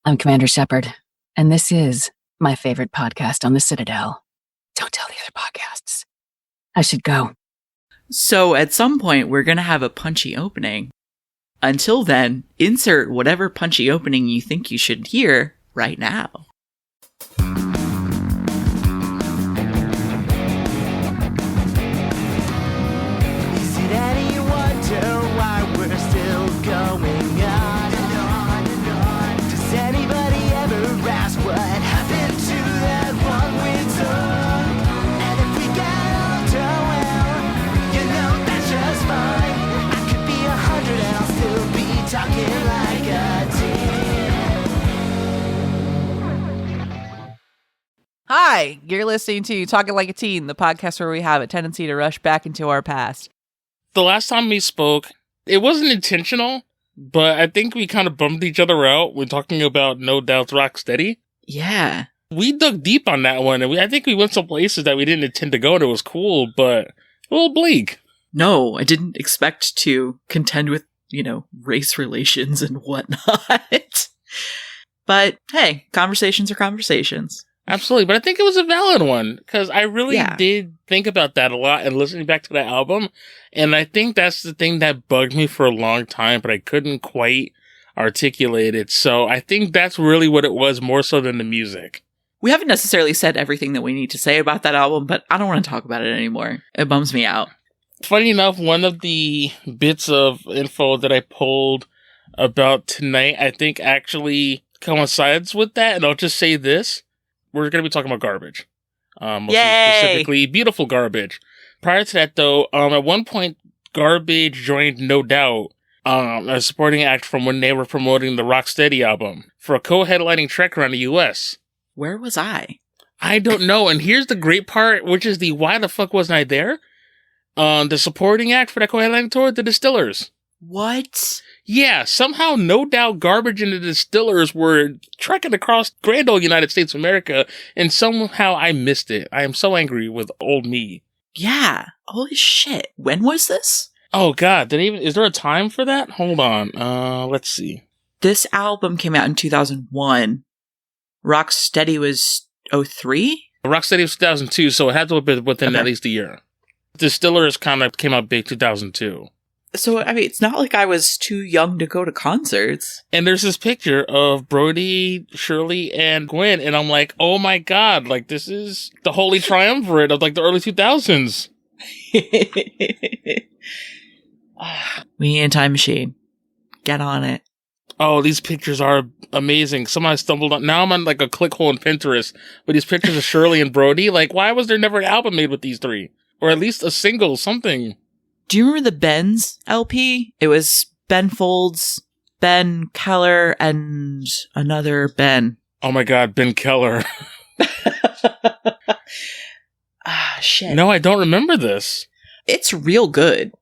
I'm Commander Shepard, and this is my favorite podcast on the Citadel. Don't tell the other podcasts. I should go. So at some point, we're going to have a punchy opening. Until then, insert whatever punchy opening you think you should hear right now. Is it any wonder why we're still going on and on and on? Does anybody ever ask what happened to that one we took? And if we get older, well, you know that's just fine. I could be 100 and I'll still be talking like a teen. Hi, you're listening to Talking Like a Teen, the podcast where we have a tendency to rush back into our past. The last time we spoke, it wasn't intentional, but I think we kind of bummed each other out when talking about No Doubt's Rocksteady. Yeah. We dug deep on that one, and I think we went some places that we didn't intend to go, and it was cool, but a little bleak. No, I didn't expect to contend with, race relations and whatnot. But hey, conversations are conversations. Absolutely, but I think it was a valid one, because I really did think about that a lot and listening back to that album, and I think that's the thing that bugged me for a long time, but I couldn't quite articulate it, so I think that's really what it was, more so than the music. We haven't necessarily said everything that we need to say about that album, but I don't want to talk about it anymore. It bums me out. Funny enough, one of the bits of info that I pulled about tonight, I think actually coincides with that, and I'll just say this. We're going to be talking about garbage. Specifically, Beautifulgarbage. Prior to that, though, at one point, Garbage joined No Doubt as a supporting act from when they were promoting the Rocksteady album for a co-headlining trek around the U.S. Where was I? I don't know, and here's the great part, which is the why the fuck wasn't I there? The supporting act for that co-headlining tour, the Distillers. What? Yeah, somehow No Doubt, Garbage, and the Distillers were trekking across grand old United States of America, and somehow I missed it. I am so angry with old me. Yeah. Holy shit. When was this? Oh god, is there a time for that? Hold on. Let's see. This album came out in 2001. Rocksteady was 03? Rocksteady was 2002, so it had to have been within at least a year. Distillers kind of came out big 2002. So, it's not like I was too young to go to concerts. And there's this picture of Brody, Shirley, and Gwen, and I'm like, oh my god, like, this is the holy triumvirate of, like, the early 2000s. We need a time machine. Get on it. Oh, these pictures are amazing. Somehow I stumbled on, now I'm on, like, a click hole in Pinterest, but these pictures of Shirley and Brody, like, why was there never an album made with these three? Or at least a single, something. Do you remember the Ben's LP? It was Ben Folds, Ben Keller, and another Ben. Oh my god, Ben Keller. Shit. No, I don't remember this. It's real good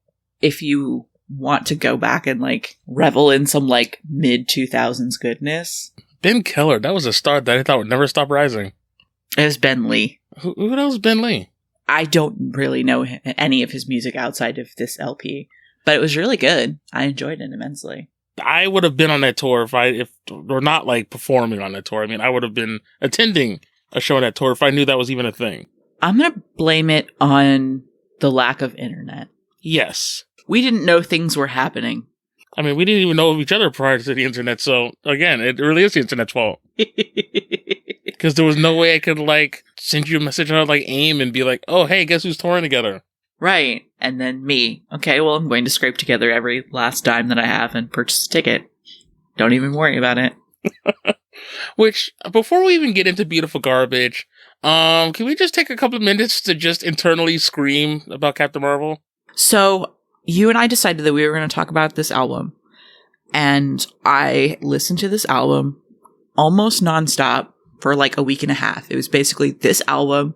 if you want to go back and, revel in some, mid-2000s goodness. Ben Keller, that was a star that I thought would never stop rising. It was Ben Lee. Who else is Ben Lee? I don't really know any of his music outside of this LP, but it was really good. I enjoyed it immensely. I would have been on that tour if or not performing on that tour. I would have been attending a show on that tour if I knew that was even a thing. I'm going to blame it on the lack of internet. Yes. We didn't know things were happening. We didn't even know of each other prior to the internet. So again, it really is the internet's fault. Because there was no way I could, send you a message on, AIM and be like, oh, hey, guess who's touring together? Right. And then me. Okay, well, I'm going to scrape together every last dime that I have and purchase a ticket. Don't even worry about it. Which, before we even get into Beautifulgarbage, can we just take a couple of minutes to just internally scream about Captain Marvel? So, you and I decided that we were going to talk about this album. And I listened to this album almost nonstop for a week and a half. It was basically this album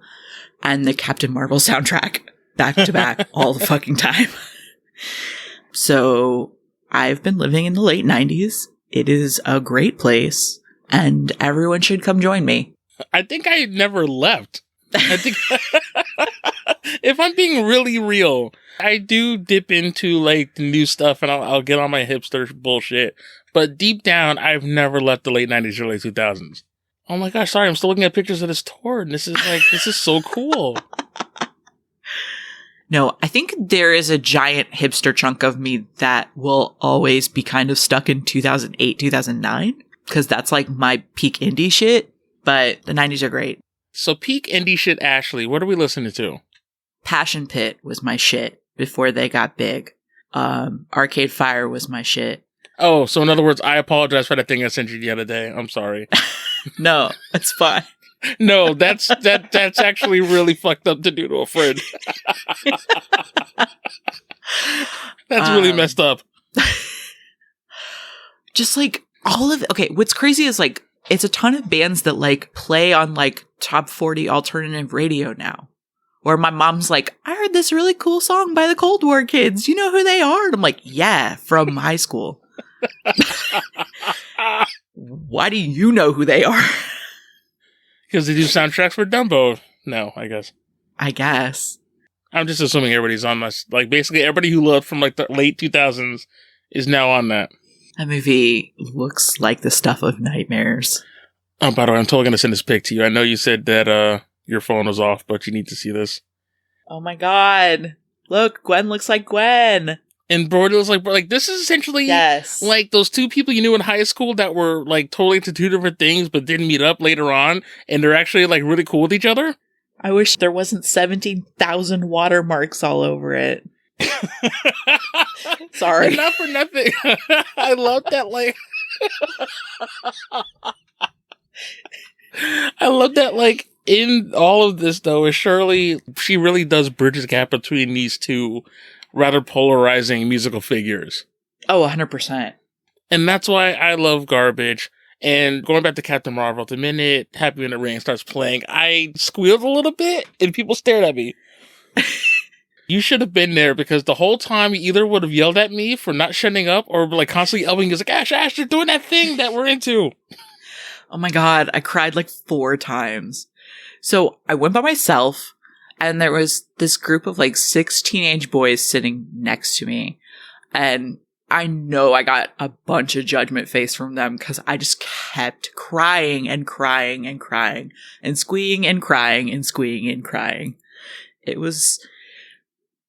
and the Captain Marvel soundtrack back to back all the fucking time. So I've been living in the late 90s. It is a great place and everyone should come join me. I think I never left. I think if I'm being really real, I do dip into the new stuff and I'll get on my hipster bullshit. But deep down, I've never left the late 90s, early 2000s. Oh my gosh, sorry, I'm still looking at pictures of this tour, and this is so cool. No, I think there is a giant hipster chunk of me that will always be kind of stuck in 2008, 2009, because that's like my peak indie shit, but the 90s are great. So peak indie shit, Ashley, what are we listening to? Passion Pit was my shit before they got big. Arcade Fire was my shit. Oh, so in other words, I apologize for that thing I sent you the other day. I'm sorry. No, it's fine. No, that's actually really fucked up to do to a friend. That's really messed up. Just like all of it. Okay, what's crazy is like it's a ton of bands that like play on like top 40 alternative radio now. Where my mom's like, I heard this really cool song by the Cold War Kids. You know who they are? And I'm like, yeah, from high school. Why do you know who they are? Because they do soundtracks for Dumbo. No, I guess. I'm just assuming everybody's on this. Like, basically, everybody who loved from, like, the late 2000s is now on that. That movie looks like the stuff of nightmares. Oh, by the way, I'm totally going to send this pic to you. I know you said that your phone was off, but you need to see this. Oh, my God. Look, Gwen looks like Gwen. And Brody was like, this is essentially like those two people you knew in high school that were like totally into two different things, but didn't meet up later on. And they're actually like really cool with each other. I wish there wasn't 17,000 watermarks all over it. Sorry. And not for nothing. I love that. Like, I love that. Like, in all of this, though, is Shirley, she really does bridge the gap between these two rather polarizing musical figures. Oh, 100%. And that's why I love Garbage. And going back to Captain Marvel, the minute Happy When It Rains starts playing, I squealed a little bit and people stared at me. You should have been there because the whole time you either would have yelled at me for not shutting up or like constantly yelling, like, Ash, you're doing that thing that we're into. Oh my God, I cried like 4 times. So I went by myself. And there was this group of like 6 teenage boys sitting next to me. And I know I got a bunch of judgment face from them because I just kept crying and crying and crying and squeeing and crying and squeeing and crying. It was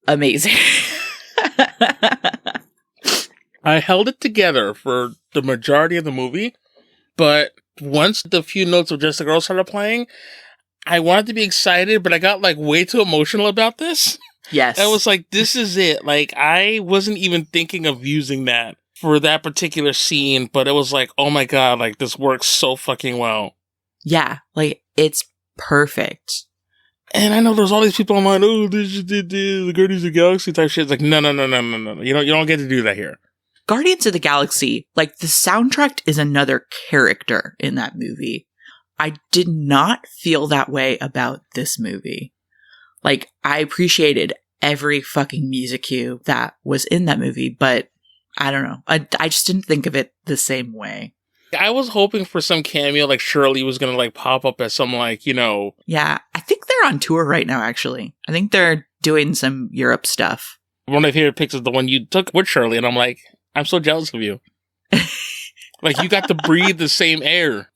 amazing. I held it together for the majority of the movie. But once the few notes of Just a Girl started playing, I wanted to be excited, but I got like way too emotional about this. Yes. I was like, this is it. Like, I wasn't even thinking of using that for that particular scene, but it was like, oh my God, like this works so fucking well. Yeah, like it's perfect. And I know there's all these people online, oh, this is the Guardians of the Galaxy type shit. It's like, no. You don't get to do that here. Guardians of the Galaxy, like the soundtrack is another character in that movie. I did not feel that way about this movie. Like, I appreciated every fucking music cue that was in that movie, but I don't know. I just didn't think of it the same way. I was hoping for some cameo, like Shirley was going to like pop up as some like, Yeah, I think they're on tour right now, actually. I think they're doing some Europe stuff. One of my favorite pics is the one you took with Shirley, and I'm like, I'm so jealous of you. Like, you got to breathe the same air.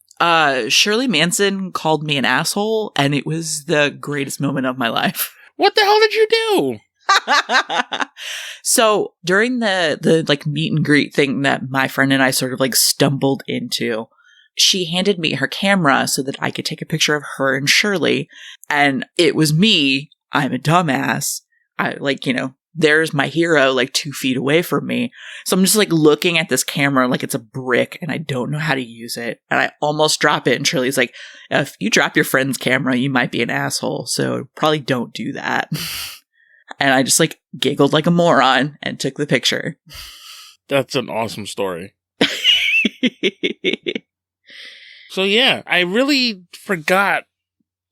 Shirley Manson called me an asshole, and it was the greatest moment of my life. What the hell did you do? So during the like meet and greet thing that my friend and I sort of like stumbled into, she handed me her camera so that I could take a picture of her and Shirley. And it was me. I'm a dumbass. I like, there's my hero like 2 feet away from me. So I'm just like looking at this camera like it's a brick and I don't know how to use it. And I almost drop it. And Shirley's like, if you drop your friend's camera, you might be an asshole. So probably don't do that. And I just like giggled like a moron and took the picture. That's an awesome story. So yeah, I really forgot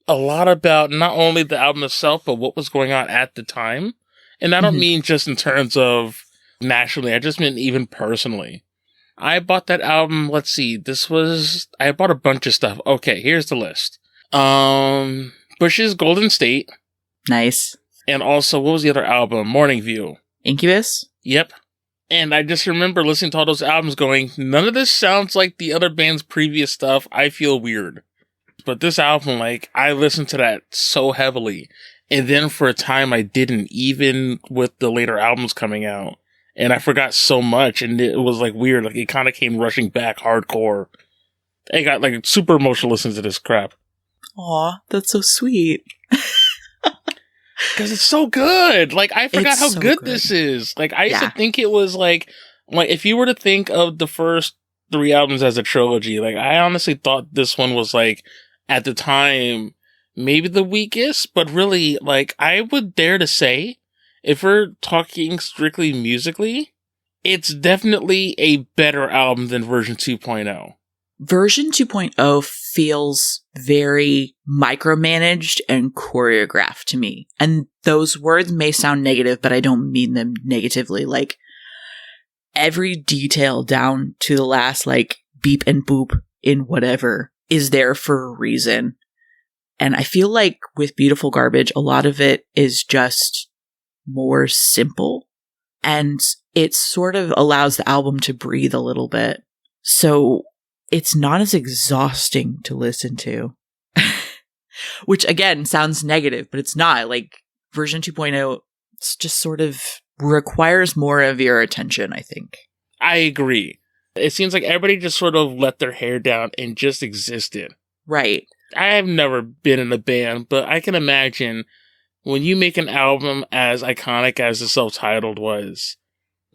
a lot about not only the album itself, but what was going on at the time. And I don't mean just in terms of nationally, I just mean even personally. I bought that album, let's see, I bought a bunch of stuff. Okay, here's the list. Bush's Golden State. Nice. And also, what was the other album? Morning View. Incubus? Yep. And I just remember listening to all those albums going, none of this sounds like the other band's previous stuff. I feel weird. But this album, like, I listened to that so heavily. And then for a time, I didn't, even with the later albums coming out. And I forgot so much. And it was, like, weird. Like, it kind of came rushing back hardcore. I got, like, super emotional listening to this crap. Aw, that's so sweet. Because it's so good. Like, I forgot It's how so good good. this is. Like, I used Yeah. to think it was, like, if you were to think of the first 3 albums as a trilogy, like, I honestly thought this one was, like, at the time, maybe the weakest, but really, like, I would dare to say, if we're talking strictly musically, it's definitely a better album than version 2.0. Version 2.0 feels very micromanaged and choreographed to me. And those words may sound negative, but I don't mean them negatively. Like, every detail down to the last, like, beep and boop in whatever is there for a reason. And I feel like with Beautifulgarbage, a lot of it is just more simple. And it sort of allows the album to breathe a little bit. So it's not as exhausting to listen to. Which, again, sounds negative, but it's not. Like, version 2.0 just sort of requires more of your attention, I think. I agree. It seems like everybody just sort of let their hair down and just existed. Right. I have never been in a band, but I can imagine when you make an album as iconic as the self-titled was,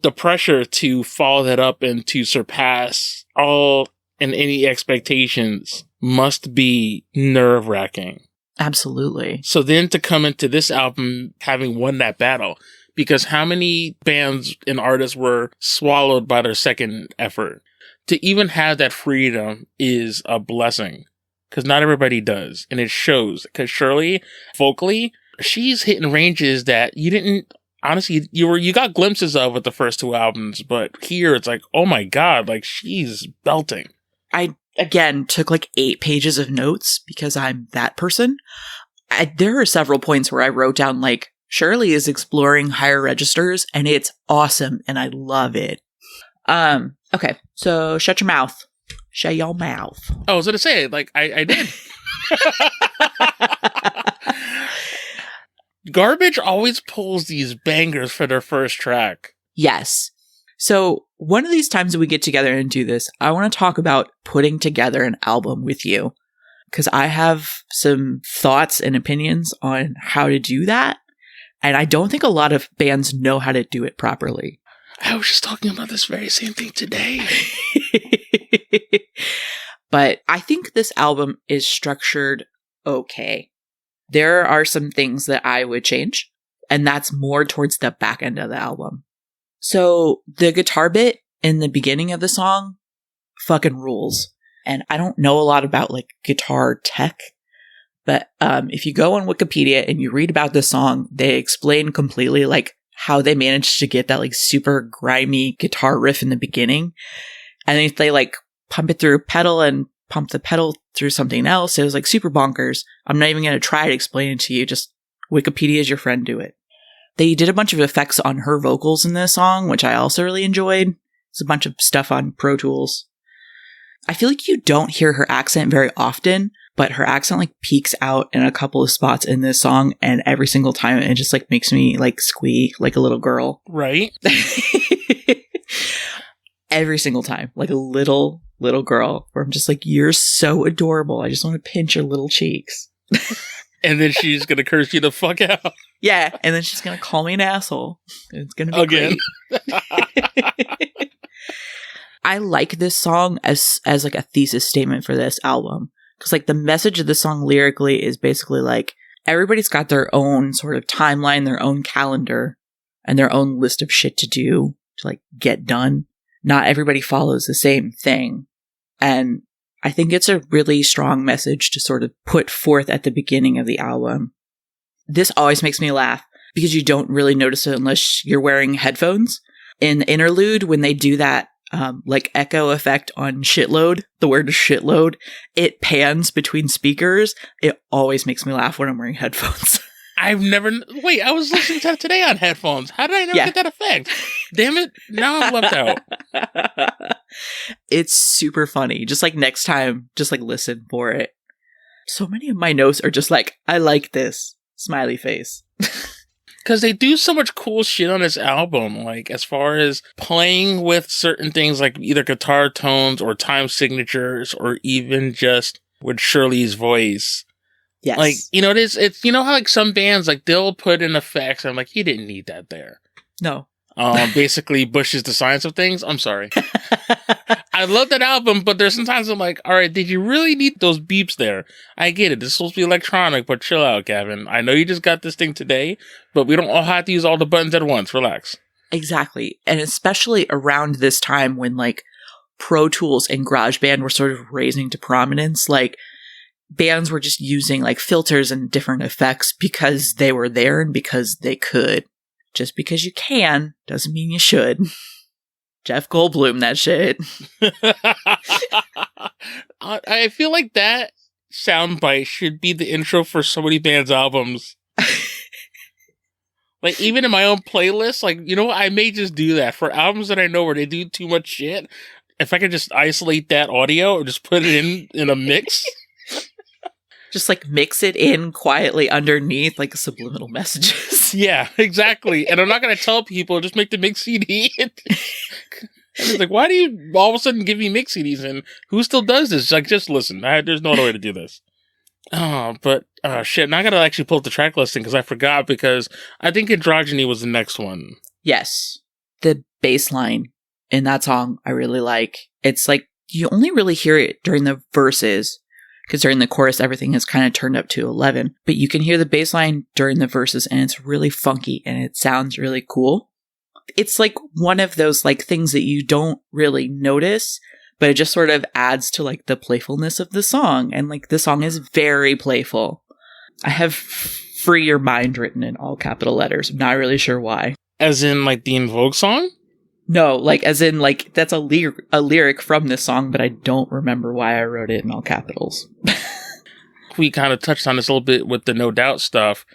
the pressure to follow that up and to surpass all and any expectations must be nerve-wracking. Absolutely. So then to come into this album having won that battle, because how many bands and artists were swallowed by their second effort? To even have that freedom is a blessing, because not everybody does, and it shows. Because Shirley, vocally, she's hitting ranges that you didn't, honestly, you got glimpses of with the first 2 albums, but here it's like, oh my god, like, she's belting. I, again, took like 8 pages of notes because I'm that person. There are several points where I wrote down, like, Shirley is exploring higher registers, and it's awesome, and I love it. Okay, so shut your mouth. Shut your mouth. I was gonna say, like, I did. Garbage always pulls these bangers for their first track. Yes. So one of these times that we get together and do this, I want to talk about putting together an album with you, because I have some thoughts and opinions on how to do that. And I don't think a lot of bands know how to do it properly. I was just talking about this very same thing today. But I think this album is structured okay. There are some things that I would change, and that's more towards the back end of the album. So the guitar bit in the beginning of the song fucking rules. And I don't know a lot about, like, guitar tech, but if you go on Wikipedia and you read about this song, they explain completely, like, how they managed to get that, like, super grimy guitar riff in the beginning. And then they, like, pump it through a pedal and pump the pedal through something else. It was, like, super bonkers. I'm not even going to try to explain it to you. Just Wikipedia is your friend, do it. They did a bunch of effects on her vocals in this song, which I also really enjoyed. It's a bunch of stuff on Pro Tools. I feel like you don't hear her accent very often, but her accent, like, peeks out in a couple of spots in this song, and every single time it just, like, makes me, like, squeak like a little girl. Right? Every single time, like a little girl, where I'm just like, you're so adorable. I just want to pinch your little cheeks. And then she's gonna curse you the fuck out. Yeah, and then she's gonna call me an asshole. It's gonna be Again. great. I like this song as like a thesis statement for this album, because, like, the message of the song lyrically is basically like, everybody's got their own sort of timeline, their own calendar, and their own list of shit to do to, like, get done. Not everybody follows the same thing. And I think it's a really strong message to sort of put forth at the beginning of the album. This always makes me laugh because you don't really notice it unless you're wearing headphones. In the interlude, when they do that, like, echo effect on shitload, the word shitload, it pans between speakers. It always makes me laugh when I'm wearing headphones. I've never. Wait, I was listening to it today on headphones. How did I never get that effect? Damn it! Now I'm left out. It's super funny. Just like next time, just like listen for it. So many of my notes are just like, I like this. Smiley face. Because they do so much cool shit on this album, like as far as playing with certain things like either guitar tones or time signatures or even just with Shirley's voice. Yes. Like, it's how like some bands, like they'll put in effects and I'm like, you didn't need that there. No. Basically Bush's The Science of Things. I'm sorry. I love that album, but there's sometimes I'm like, all right, did you really need those beeps there? I get it. This is supposed to be electronic, but chill out, Gavin. I know you just got this thing today, but we don't all have to use all the buttons at once. Relax. Exactly. And especially around this time when like Pro Tools and GarageBand were sort of raising to prominence, like bands were just using like filters and different effects because they were there and because they could. Just because you can doesn't mean you should. Jeff Goldblum, that shit. I feel like that soundbite should be the intro for so many bands' albums. Like, even in my own playlist, like, I may just do that. For albums that I know where they do too much shit, if I could just isolate that audio or just put it in a mix. Just like mix it in quietly underneath like subliminal messages. Yeah, exactly. And I'm not going to tell people, just make the mix CD. And it's like, why do you all of a sudden give me mix CDs? And who still does this? Like, just listen. There's no other way to do this. But shit. Now I got to actually pull up the track listing because I forgot because I think Androgyny was the next one. Yes. The bass line in that song I really like. It's like you only really hear it during the verses. Because during the chorus, everything is kind of turned up to 11. But you can hear the bass line during the verses, and it's really funky, and it sounds really cool. It's like one of those like things that you don't really notice, but it just sort of adds to like the playfulness of the song. And like the song is very playful. I have Free Your Mind written in all capital letters. I'm not really sure why. As in like the In Vogue song? No, like as in like that's a lyric from this song, but I don't remember why I wrote it in all capitals. We kind of touched on this a little bit with the No Doubt stuff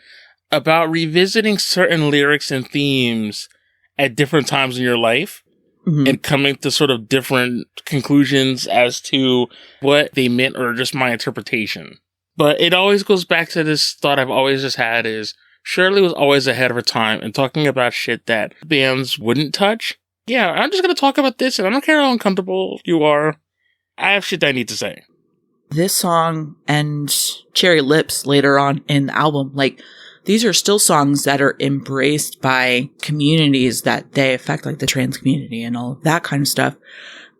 about revisiting certain lyrics and themes at different times in your life and coming to sort of different conclusions as to what they meant or just my interpretation. But it always goes back to this thought I've always just had is Shirley was always ahead of her time and talking about shit that bands wouldn't touch. Yeah, I'm just going to talk about this, and I don't care how uncomfortable you are. I have shit that I need to say. This song and Cherry Lips later on in the album, like, these are still songs that are embraced by communities that they affect, like the trans community and all of that kind of stuff,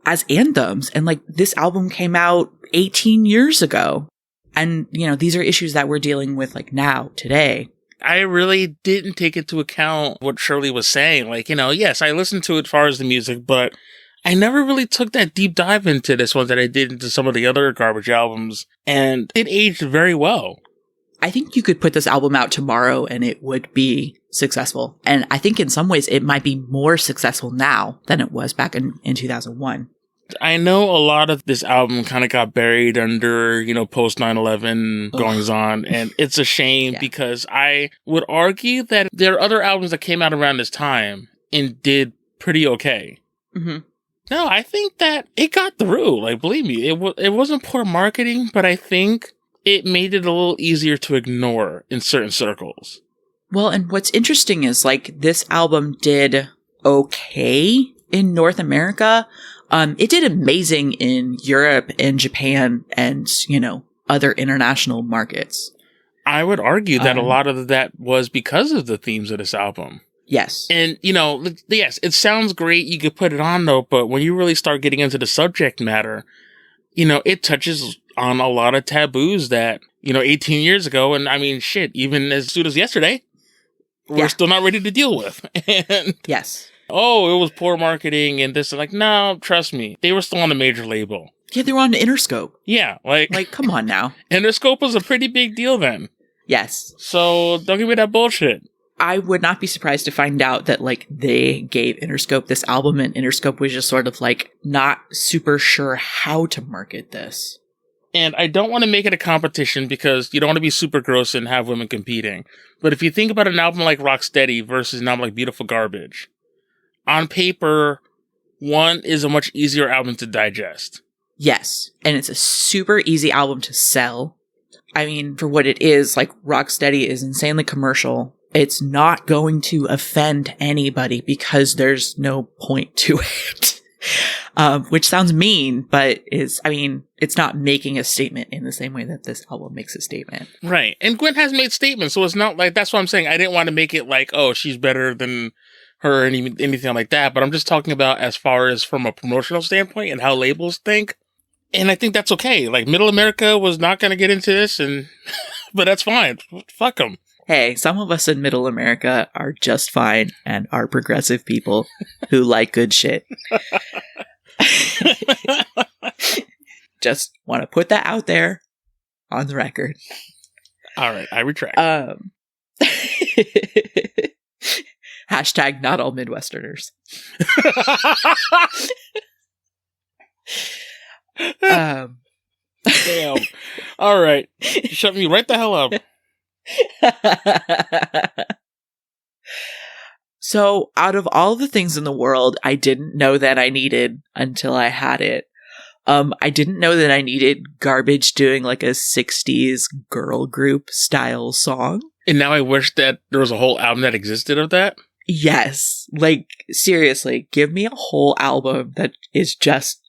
as anthems. And, like, this album came out 18 years ago. And, these are issues that we're dealing with, like, now, today. I really didn't take into account what Shirley was saying. Like, yes, I listened to it as far as the music, but I never really took that deep dive into this one that I did into some of the other Garbage albums, and it aged very well. I think you could put this album out tomorrow and it would be successful. And I think in some ways it might be more successful now than it was back in 2001. I know a lot of this album kind of got buried under, post 9/11 goings on, and it's a shame because I would argue that there are other albums that came out around this time and did pretty okay. Mm-hmm. No, I think that it got through. Like, believe me, it wasn't poor marketing, but I think it made it a little easier to ignore in certain circles. Well, and what's interesting is, like, this album did okay in North America. It did amazing in Europe and Japan and, other international markets. I would argue that a lot of that was because of the themes of this album. Yes. And, yes, it sounds great. You could put it on, though, but when you really start getting into the subject matter, it touches on a lot of taboos that, 18 years ago, and I mean, shit, even as soon as yesterday, we're still not ready to deal with. And yes. Oh, it was poor marketing and this. Like, no, trust me. They were still on a major label. Yeah, they were on Interscope. Yeah, like, come on now. Interscope was a pretty big deal then. Yes. So, don't give me that bullshit. I would not be surprised to find out that, like, they gave Interscope this album and Interscope was just sort of, like, not super sure how to market this. And I don't want to make it a competition because you don't want to be super gross and have women competing. But if you think about an album like Rocksteady versus an album like Beautifulgarbage, on paper, one is a much easier album to digest. Yes. And it's a super easy album to sell. I mean, for what it is, like, Rocksteady is insanely commercial. It's not going to offend anybody because there's no point to it. Which sounds mean, but it's not making a statement in the same way that this album makes a statement. Right. And Gwen has made statements, so it's not like, that's what I'm saying. I didn't want to make it like, oh, she's better than her or anything like that, but I'm just talking about as far as from a promotional standpoint and how labels think. And I think that's okay. Like, Middle America was not going to get into this, but that's fine. Fuck them. Hey, some of us in Middle America are just fine and are progressive people who like good shit. Just want to put that out there on the record. All right, I retract. Hashtag not all Midwesterners. Damn. All right. Shut me right the hell up. So, out of all the things in the world I didn't know that I needed until I had it, I didn't know that I needed Garbage doing like a 60s girl group style song. And now I wish that there was a whole album that existed of that. Yes. Like, seriously, give me a whole album that is just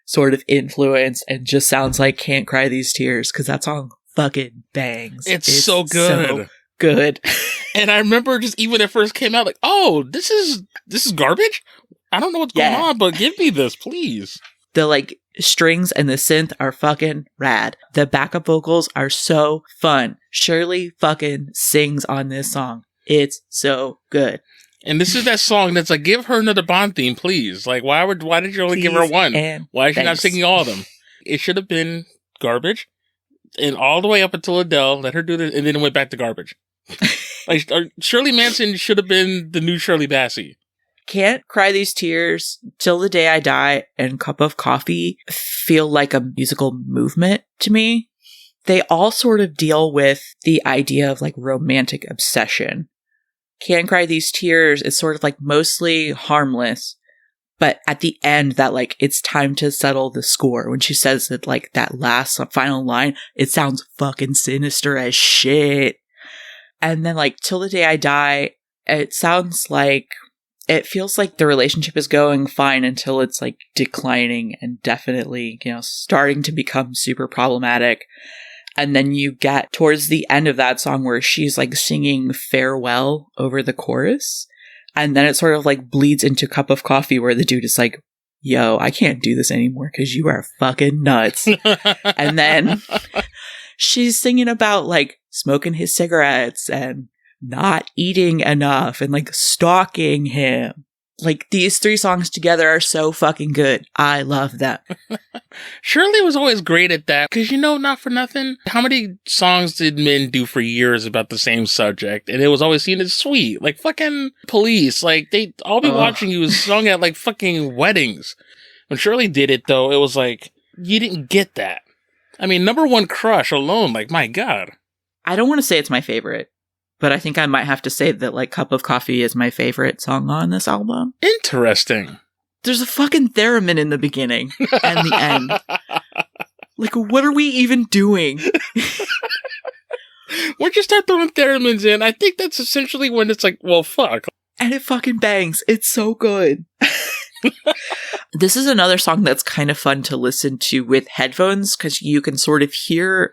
sort of influenced and just sounds like Can't Cry These Tears, because that song fucking bangs. It's so good. So good. And I remember just even when it first came out, like, oh, this is Garbage? I don't know what's going on, but give me this, please. The, like, strings and the synth are fucking rad. The backup vocals are so fun. Shirley fucking sings on this song. It's so good. And this is that song that's like, give her another Bond theme, please. Like, why did you only give her one? Why is she not singing all of them? It should have been Garbage, and all the way up until Adele, let her do this, and then it went back to Garbage. Like, Shirley Manson should have been the new Shirley Bassey. Can't Cry These Tears, Till the Day I Die, and Cup of Coffee feel like a musical movement to me. They all sort of deal with the idea of like romantic obsession. Can't Cry These Tears is sort of like mostly harmless, but at the end that like it's time to settle the score. When she says that like that last final line, it sounds fucking sinister as shit. And then like Till the Day I Die, it feels like the relationship is going fine until it's like declining and definitely, starting to become super problematic. And then you get towards the end of that song where she's like singing farewell over the chorus. And then it sort of like bleeds into Cup of Coffee where the dude is like, yo, I can't do this anymore because you are fucking nuts. And then she's singing about like smoking his cigarettes and not eating enough and like stalking him. Like, these three songs together are so fucking good. I love them. Shirley was always great at that. Because, not for nothing, how many songs did men do for years about the same subject? And it was always seen as sweet. Like, fucking Police. Like, they all be watching you sung at, like, fucking weddings. When Shirley did it, though, it was like, you didn't get that. I mean, Number One Crush alone, like, my God. I don't want to say it's my favorite, but I think I might have to say that, like, Cup of Coffee is my favorite song on this album. Interesting. There's a fucking theremin in the beginning and the end. Like, what are we even doing? Once you start throwing theremins in, I think that's essentially when it's like, well, fuck. And it fucking bangs. It's so good. This is another song that's kind of fun to listen to with headphones because you can sort of hear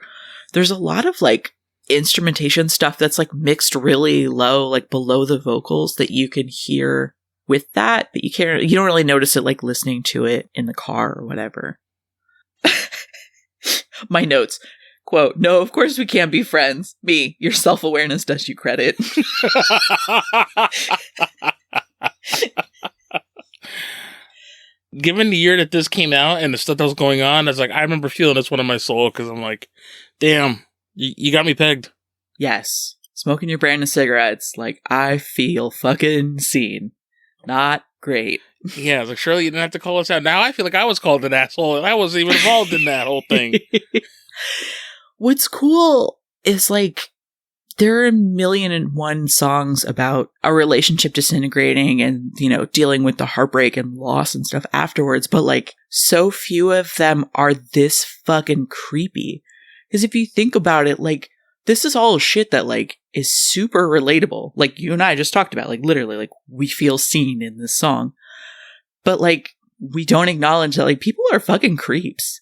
there's a lot of, like, instrumentation stuff that's like mixed really low, like below the vocals that you can hear with that, but you don't really notice it like listening to it in the car or whatever. My notes, quote, no, of course we can't be friends. Me, your self-awareness does you credit. Given the year that this came out and the stuff that was going on, I was like, I remember feeling this one in my soul because I'm like, damn. You got me pegged. Yes. Smoking your brand of cigarettes. Like, I feel fucking seen. Not great. Yeah, it's like, Shirley, you didn't have to call us out. Now I feel like I was called an asshole, and I wasn't even involved in that whole thing. What's cool is, like, there are 1,000,001 songs about a relationship disintegrating and, you know, dealing with the heartbreak and loss and stuff afterwards, but, like, so few of them are this fucking creepy. Because if you think about it, like, this is all shit that, like, is super relatable. Like, you and I just talked about, like, literally, like, we feel seen in this song. But, like, we don't acknowledge that, like, people are fucking creeps.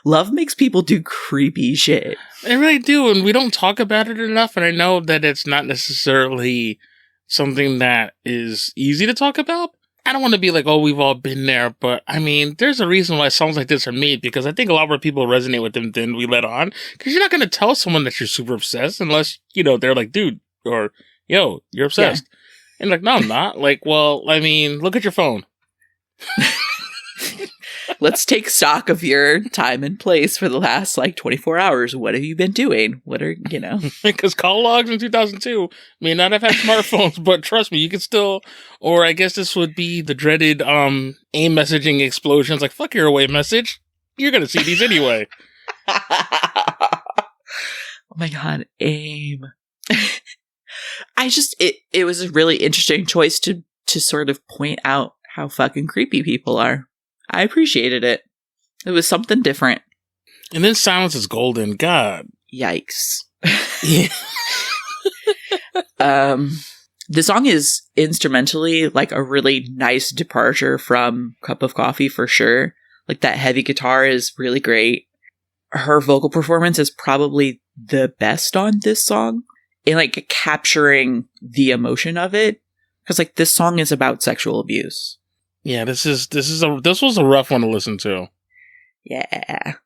Love makes people do creepy shit. They really do, and we don't talk about it enough, and I know that it's not necessarily something that is easy to talk about. I don't want to be like, oh, we've all been there, but, I mean, there's a reason why songs like this are made, because I think a lot more people resonate with them than we let on, because you're not going to tell someone that you're super obsessed unless, you know, they're like, dude, or, yo, you're obsessed. Yeah. And like, no, I'm not. Like, well, I mean, look at your phone. Let's take stock of your time and place for the last, like, 24 hours. What have you been doing? What are, you know? Because call logs in 2002 may not have had smartphones, but trust me, you can still, or I guess this would be the dreaded AIM messaging explosions. Like, fuck your away message. You're going to see these anyway. Oh my God, AIM. It was a really interesting choice to sort of point out how fucking creepy people are. I appreciated it. It was something different. And then Silence is Golden. God. Yikes. Yeah. The song is instrumentally like a really nice departure from Cup of Coffee for sure. Like that heavy guitar is really great. Her vocal performance is probably the best on this song in like capturing the emotion of it. Because like this song is about sexual abuse. Yeah, this was a rough one to listen to. Yeah.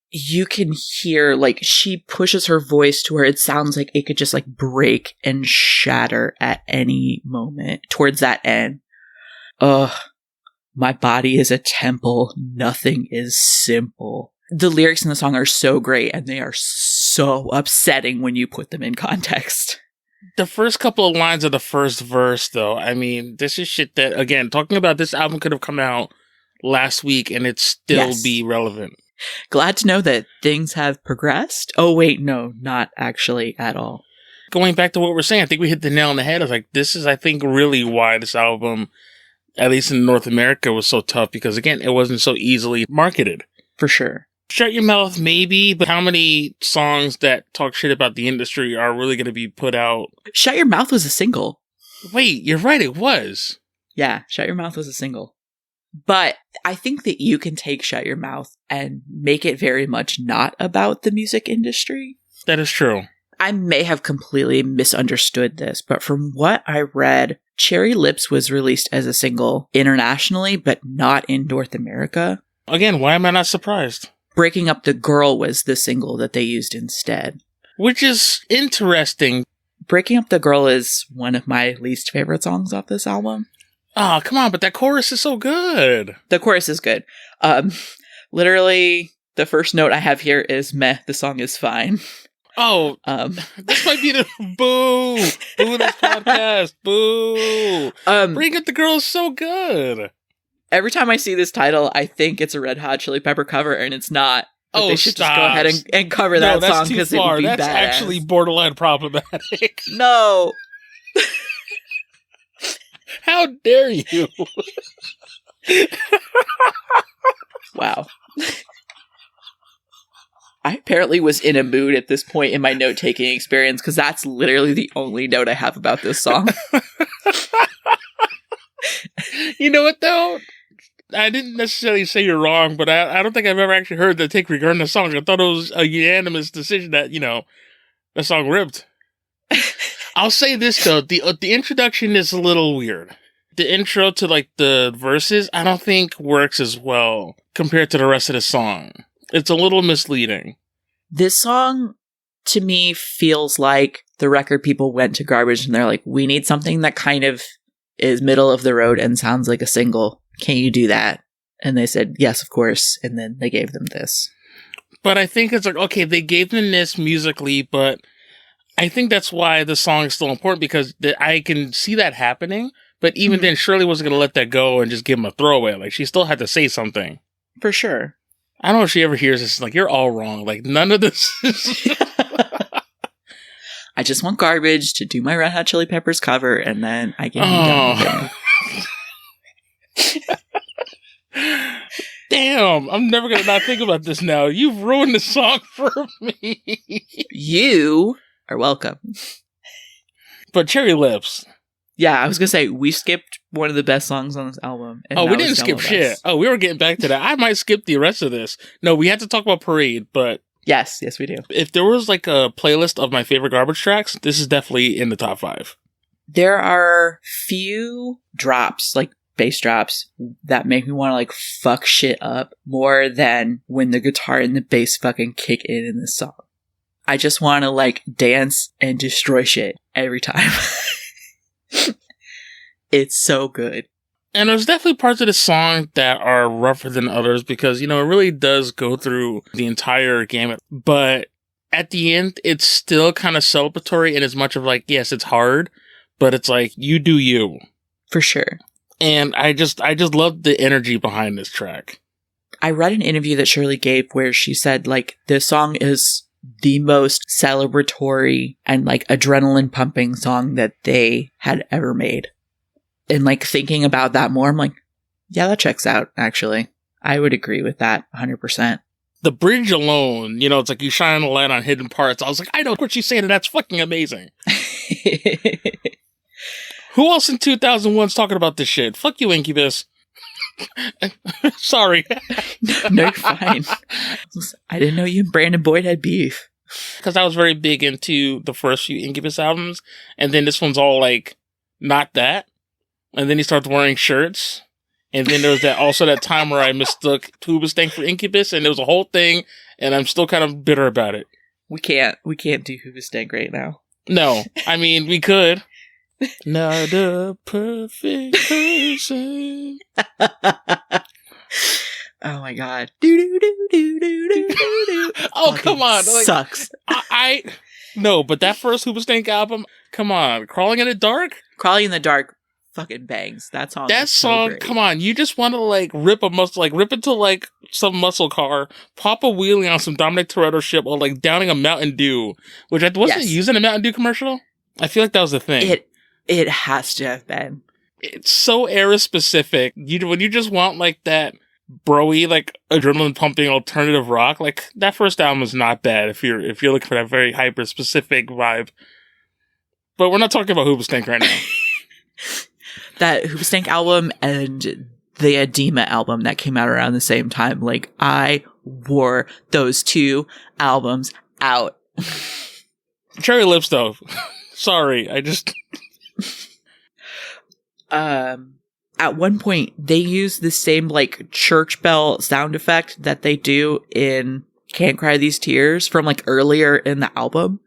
You can hear, like, she pushes her voice to where it sounds like it could just, like, break and shatter at any moment towards that end. Ugh. My body is a temple. Nothing is simple. The lyrics in the song are so great, and they are so upsetting when you put them in context. The first couple of lines of the first verse, though, I mean, this is shit that, again, talking about this album could have come out last week and it'd still be relevant. Glad to know that things have progressed. Oh, wait, no, not actually at all. Going back to what we're saying, I think we hit the nail on the head. I was like, this is, I think, really why this album, at least in North America, was so tough because, again, it wasn't so easily marketed. For sure. Shut Your Mouth, maybe, but how many songs that talk shit about the industry are really going to be put out? Shut Your Mouth was a single. Wait, you're right, it was. Yeah, Shut Your Mouth was a single. But I think that you can take Shut Your Mouth and make it very much not about the music industry. That is true. I may have completely misunderstood this, but from what I read, Cherry Lips was released as a single internationally, but not in North America. Again, why am I not surprised? Breaking Up the Girl was the single that they used instead. Which is interesting. Breaking Up the Girl is one of my least favorite songs off this album. Oh, come on, but that chorus is so good. The chorus is good. Literally, the first note I have here is meh, the song is fine. Oh, this might be the boo this podcast, boo. Bring Up the Girl is so good. Every time I see this title, I think it's a Red Hot Chili Pepper cover, and it's not. But they should just go ahead and cover that song because it would be badass. That's actually borderline problematic. No. How dare you? Wow. I apparently was in a mood at this point in my note-taking experience because that's literally the only note I have about this song. You know what, though? I didn't necessarily say you're wrong, but I don't think I've ever actually heard the take regarding the song. I thought it was a unanimous decision that, you know, the song ripped. I'll say this, though. The introduction is a little weird. The intro to, like, the verses, I don't think works as well compared to the rest of the song. It's a little misleading. This song, to me, feels like the record people went to Garbage and they're like, we need something that kind of is middle of the road and sounds like a single. Can you do that? And they said, yes, of course. And then they gave them this. But I think it's like, okay, they gave them this musically, but I think that's why the song is still important because I can see that happening. But even then, Shirley wasn't going to let that go and just give him a throwaway. Like, she still had to say something. For sure. I don't know if she ever hears this. Like, you're all wrong. Like, none of this is... I just want Garbage to do my Red Hot Chili Peppers cover, and then I can be done with it. Damn, I'm never going to not think about this now. You've ruined the song for me. You are welcome. But Cherry Lips. Yeah, I was going to say, we skipped one of the best songs on this album. Oh, we didn't skip shit. Oh, we were getting back to that. I might skip the rest of this. No, we had to talk about Parade, but... Yes, we do. If there was like a playlist of my favorite Garbage tracks, this is definitely in the top 5. There are few drops, like bass drops, that make me want to like fuck shit up more than when the guitar and the bass fucking kick in this song. I just want to like dance and destroy shit every time. It's so good. And there's definitely parts of the song that are rougher than others because, you know, it really does go through the entire gamut. But at the end, it's still kind of celebratory in as much of like, yes, it's hard, but it's like, you do you. For sure. And I just love the energy behind this track. I read an interview that Shirley gave where she said, like, this song is the most celebratory and, like, adrenaline pumping song that they had ever made. And, like, thinking about that more, I'm like, yeah, that checks out, actually. I would agree with that 100%. The bridge alone, you know, it's like you shine a light on hidden parts. I was like, I know what she's saying, and that's fucking amazing. Who else in 2001's talking about this shit? Fuck you, Incubus. Sorry. No, you're fine. I didn't know you and Brandon Boyd had beef. Because I was very big into the first few Incubus albums, and then this one's all like, not that. And then he starts wearing shirts. And then there was that time where I mistook Hoobastank for Incubus, and there was a whole thing, and I'm still kind of bitter about it. We can't do Hoobastank right now. No, I mean, we could. Not a perfect person. Oh my god. Oh, come on. Like, sucks. No, but that first Hoobastank album, come on. Crawling in the Dark? Crawling in the Dark fucking bangs. That song. Come on. You just want to like rip into like some muscle car, pop a wheelie on some Dominic Toretto shit while like downing a Mountain Dew, which I wasn't using a Mountain Dew commercial. I feel like that was the thing. It has to have been. It's so era specific. When you just want like that bro-y, like adrenaline pumping alternative rock, like that first album is not bad if you're looking for that very hyper specific vibe. But we're not talking about Hoobastank right now. That Hoobastank album and the Edema album that came out around the same time, like I wore those two albums out. Cherry Lips though. Sorry, I just at one point they use the same like church bell sound effect that they do in Can't Cry These Tears from like earlier in the album.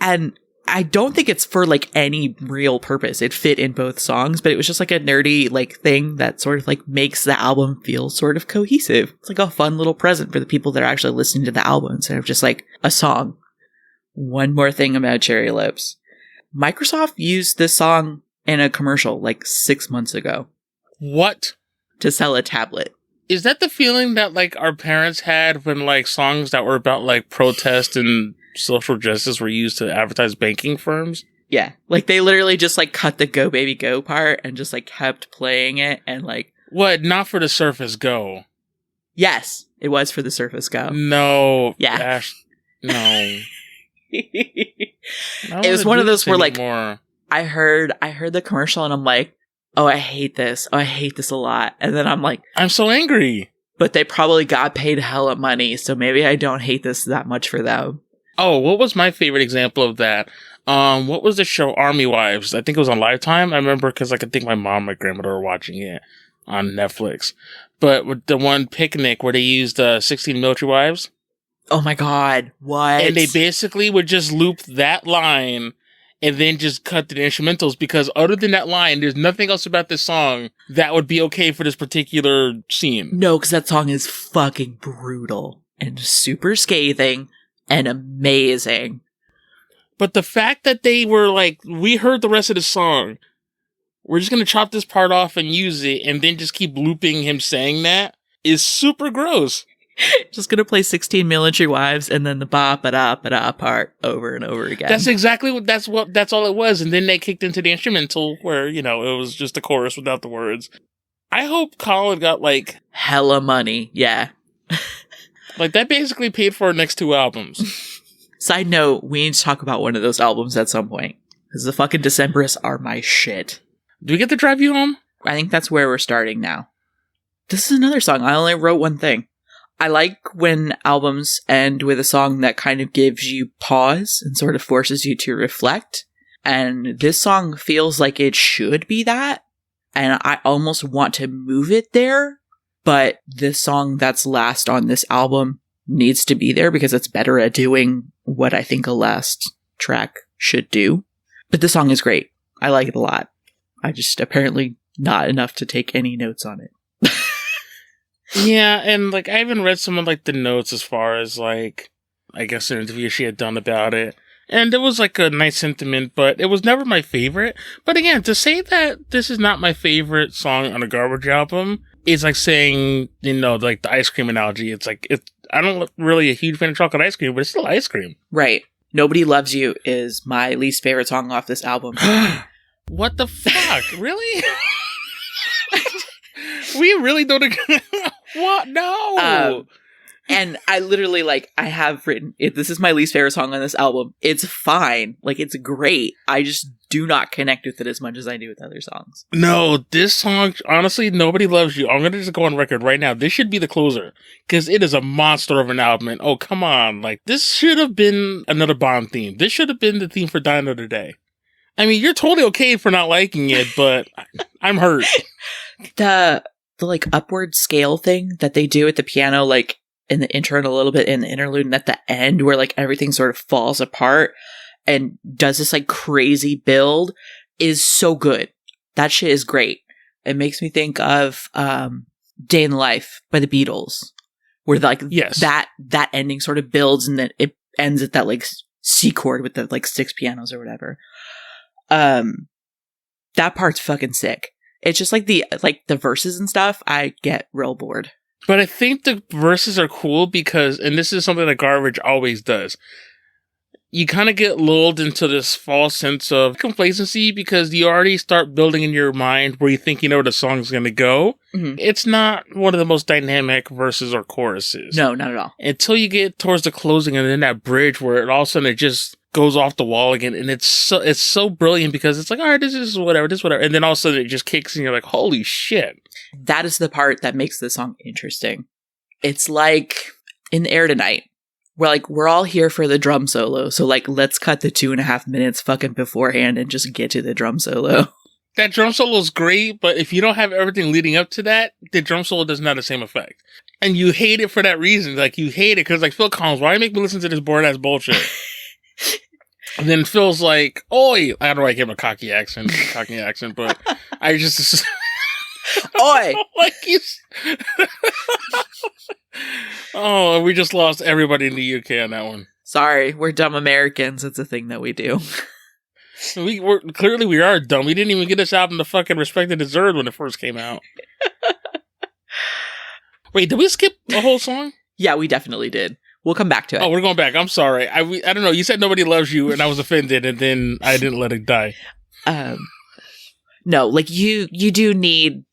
And I don't think it's for like any real purpose. It fit in both songs, but it was just like a nerdy like thing that sort of like makes the album feel sort of cohesive. It's like a fun little present for the people that are actually listening to the album instead of just like a song. One more thing about Cherry Lips. Microsoft used this song in a commercial like 6 months ago. What? To sell a tablet. Is that the feeling that like our parents had when like songs that were about like protest and social justice were used to advertise banking firms? Yeah. Like they literally just like cut the Go Baby Go part and just like kept playing it and like... What? Not for the Surface Go? Yes. It was for the Surface Go. No. Yeah. Ash, no. It was one of those where like I heard the commercial and I'm like, oh, I hate this. Oh, I hate this a lot. And then I'm like, I'm so angry. But they probably got paid hella money, so maybe I don't hate this that much for them. Oh, what was my favorite example of that? What was the show Army Wives? I think it was on Lifetime. I remember because like, I think my mom and my grandmother were watching it on Netflix. But with the one Picnic where they used 16 Military Wives. Oh my god, what? And they basically would just loop that line and then just cut the instrumentals because other than that line, there's nothing else about this song that would be okay for this particular scene. No, because that song is fucking brutal and super scathing and amazing. But the fact that they were like, we heard the rest of the song, we're just going to chop this part off and use it, and then just keep looping him saying that is super gross. Just gonna play 16 Military Wives and then the ba-ba-da-ba-da part over and over again. That's exactly that's all it was. And then they kicked into the instrumental where, it was just a chorus without the words. I hope Colin got hella money. Yeah. That basically paid for our next 2 albums. Side note, we need to talk about one of those albums at some point. Because the fucking Decemberists are my shit. Do we get to drive you home? I think that's where we're starting now. This is another song. I only wrote one thing. I like when albums end with a song that kind of gives you pause and sort of forces you to reflect. And this song feels like it should be that. And I almost want to move it there. But the song that's last on this album needs to be there because it's better at doing what I think a last track should do. But the song is great. I like it a lot. I just apparently not enough to take any notes on it. Yeah, and I even read some of the notes as far as I guess an interview she had done about it. And it was a nice sentiment, but it was never my favorite. But again, to say that this is not my favorite song on a Garbage album is like saying, the ice cream analogy. It's I don't really a huge fan of chocolate ice cream, but it's still ice cream. Right. Nobody Loves You is my least favorite song off this album. What the fuck? Really? We really don't agree. What? No. And I literally I have written it. This is my least favorite song on this album. It's fine. It's great. I just do not connect with it as much as I do with other songs. No, this song, honestly, Nobody Loves You. I'm going to just go on record right now. This should be the closer because it is a monster of an album. And, oh, come on. This should have been another Bond theme. This should have been the theme for Die Another Day. I mean, you're totally okay for not liking it, but I'm hurt. The upward scale thing that they do at the piano, in the intro and a little bit in the interlude and at the end where everything sort of falls apart and does this crazy build is so good. That shit is great. It makes me think of Day in the Life by the Beatles, where yes. that ending sort of builds and then it ends at that C chord with the 6 pianos or whatever. That part's fucking sick. It's just the verses and stuff, I get real bored. But I think the verses are cool because, and this is something that Garbage always does, you kind of get lulled into this false sense of complacency because you already start building in your mind where you think you know where the song's going to go. Mm-hmm. It's not one of the most dynamic verses or choruses. No, not at all. Until you get towards the closing and then that bridge where all of a sudden it just goes off the wall again, and it's so brilliant because it's all right, this is whatever, and then all of a sudden it just kicks and you're like, holy shit. That is the part that makes the song interesting. It's In the Air Tonight, where we're all here for the drum solo, so let's cut the 2.5 minutes fucking beforehand and just get to the drum solo. That drum solo is great, but if you don't have everything leading up to that, the drum solo doesn't have the same effect. And you hate it for that reason. You hate it because Phil Collins, why make me listen to this boring ass bullshit? And then Phil's like, oi! I don't know why I gave him a cockney accent, but I just... Oi! Oh, we just lost everybody in the UK on that one. Sorry, we're dumb Americans. It's a thing that we do. We are dumb. We didn't even get this album the fucking respect it deserved when it first came out. Wait, did we skip a whole song? Yeah, we definitely did. We'll come back to it. Oh, we're going back. I'm sorry. I don't know. You said Nobody Loves You, and I was offended, and then I didn't let it die. No, you do need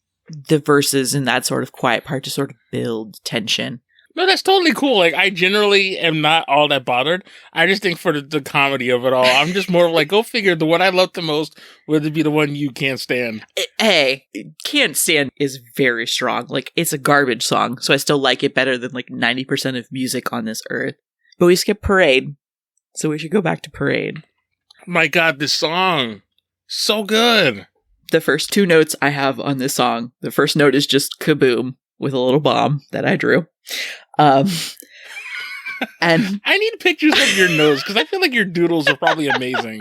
the verses and that sort of quiet part to sort of build tension. No, that's totally cool. I generally am not all that bothered. I just think for the comedy of it all, I'm just more of go figure, the one I love the most would be the one you can't stand. Hey, can't stand is very strong. It's a Garbage song, so I still like it better than 90% of music on this earth. But we skipped Parade, so we should go back to Parade. My God, this song. So good. The first 2 notes I have on this song, the first note is just kaboom with a little bomb that I drew. And I need pictures of your nose because I feel like your doodles are probably amazing.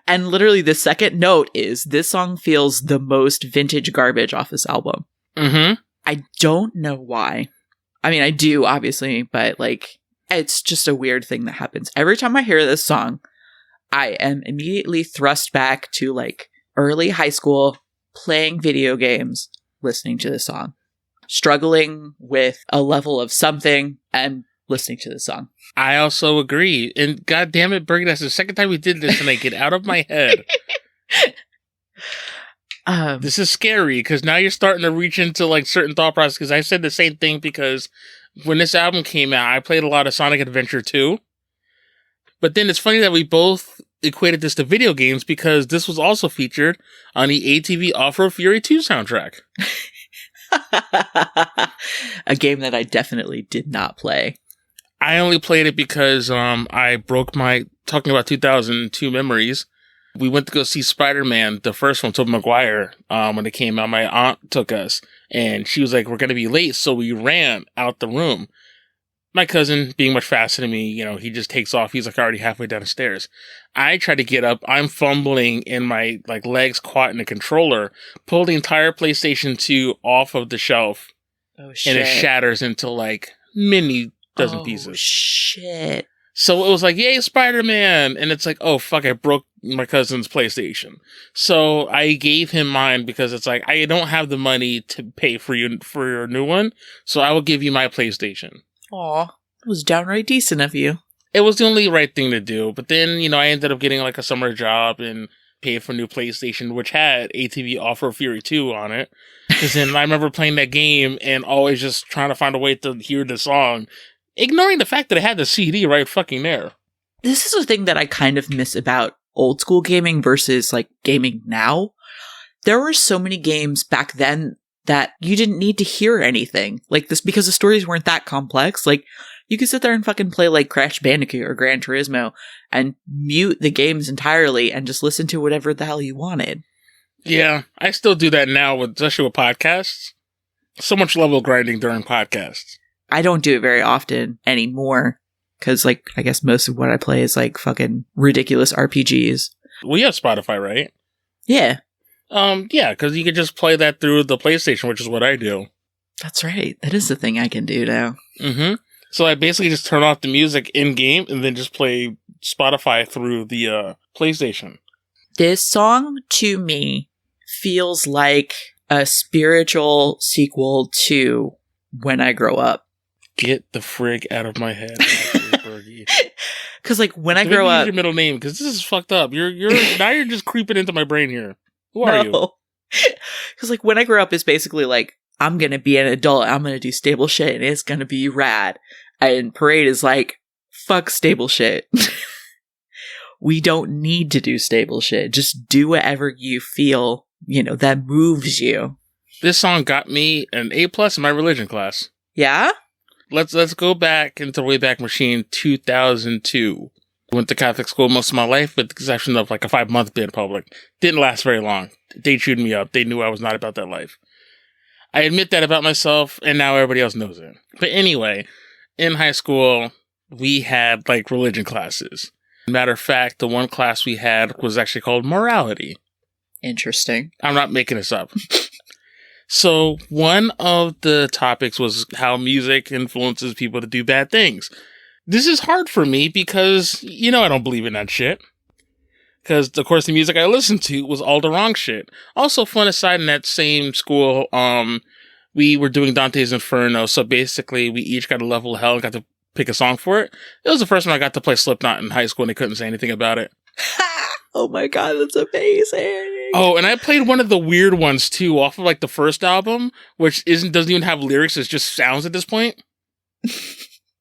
And literally the second note is this song feels the most vintage Garbage off this album. Mm-hmm. I don't know why. I mean, I do, obviously, but it's just a weird thing that happens. Every time I hear this song, I am immediately thrust back to early high school, playing video games, listening to this song. Struggling with a level of something and listening to the song. I also agree. And God damn it, Burgy, that's the second time we did this and I get out of my head. This is scary because now you're starting to reach into like certain thought process. Because I said the same thing because when this album came out, I played a lot of Sonic Adventure 2. But then it's funny that we both equated this to video games because this was also featured on the ATV Off-Road Fury 2 soundtrack. A game that I definitely did not play. I only played it because I broke my, talking about 2002 memories, we went to go see Spider-Man, the first one, Tobey Maguire, when it came out. My aunt took us, and she was like, we're going to be late, so we ran out the room. My cousin, being much faster than me, he just takes off. He's like already halfway down the stairs. I try to get up. I'm fumbling and my legs caught in the controller, pull the entire PlayStation 2 off of the shelf. Oh, shit. And it shatters into mini dozen pieces. Shit. So it was like, yay, Spider-Man. And it's like, oh, fuck, I broke my cousin's PlayStation. So I gave him mine because it's like, I don't have the money to pay for your new one. So I will give you my PlayStation. Aw, it was downright decent of you. It was the only right thing to do. But then, I ended up getting a summer job and paid for a new PlayStation, which had ATV Off-Road Fury 2 on it. Because then I remember playing that game and always just trying to find a way to hear the song, ignoring the fact that it had the CD right fucking there. This is a thing that I kind of miss about old school gaming versus gaming now. There were so many games back then that you didn't need to hear anything like this because the stories weren't that complex. You could sit there and fucking play Crash Bandicoot or Gran Turismo and mute the games entirely and just listen to whatever the hell you wanted. Yeah, I still do that now, especially with podcasts. So much level grinding during podcasts. I don't do it very often anymore because, I guess most of what I play is fucking ridiculous RPGs. Well, you have Spotify, right? Yeah. Yeah, because you can just play that through the PlayStation, which is what I do. That's right. That is the thing I can do now. Mm-hmm. So I basically just turn off the music in-game and then just play Spotify through the PlayStation. This song, to me, feels like a spiritual sequel to When I Grow Up. Get the frig out of my head, Burgy. Because, when I grow up... your middle name, because this is fucked up. Now you're just creeping into my brain here. Who are you? Because, when I grow up is basically, I'm going to be an adult, I'm going to do stable shit, and it's going to be rad. And Parade is fuck stable shit. We don't need to do stable shit. Just do whatever you feel, that moves you. This song got me an A+ in my religion class. Yeah? Let's go back into Wayback Machine 2002. Went to Catholic school most of my life, with the exception of a 5-month bid public. Didn't last very long. They chewed me up. They knew I was not about that life. I admit that about myself, and now everybody else knows it. But anyway, in high school, we had religion classes. Matter of fact, the one class we had was actually called morality. Interesting. I'm not making this up. So one of the topics was how music influences people to do bad things. This is hard for me because, I don't believe in that shit. Because, of course, the music I listened to was all the wrong shit. Also, fun aside, in that same school, we were doing Dante's Inferno. So basically, we each got a level of hell and got to pick a song for it. It was the first time I got to play Slipknot in high school and they couldn't say anything about it. Oh my god, that's amazing. Oh, and I played one of the weird ones too, off of the first album, which doesn't even have lyrics, it's just sounds at this point.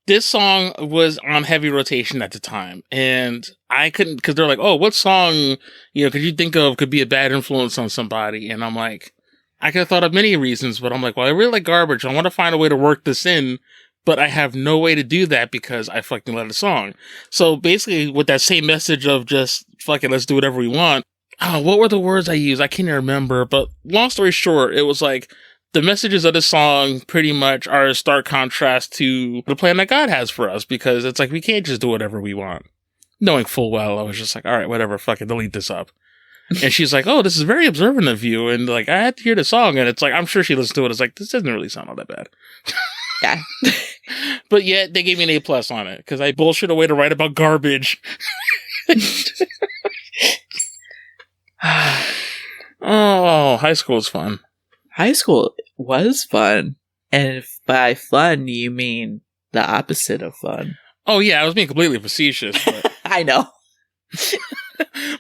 This song was on heavy rotation at the time, and I couldn't, because they're like, oh, what song, could you think of could be a bad influence on somebody? And I'm like, I could have thought of many reasons, but I'm like, well, I really like Garbage. I want to find a way to work this in, but I have no way to do that because I fucking love the song. So basically, with that same message of just, fuck it, let's do whatever we want. Oh, what were the words I used? I can't even remember, but long story short, it was the messages of the song pretty much are a stark contrast to the plan that God has for us, because it's we can't just do whatever we want. Knowing full well, I was just all right, whatever, fucking delete this up. And she's like, oh, this is very observant of you. And I had to hear the song, and it's I'm sure she listened to it. It's this doesn't really sound all that bad. Yeah. But yet they gave me an A+ on it because I bullshit away to write about garbage. Oh, high school was fun. High school was fun. And if by fun you mean the opposite of fun. Oh, yeah, I was being completely facetious. But, I know.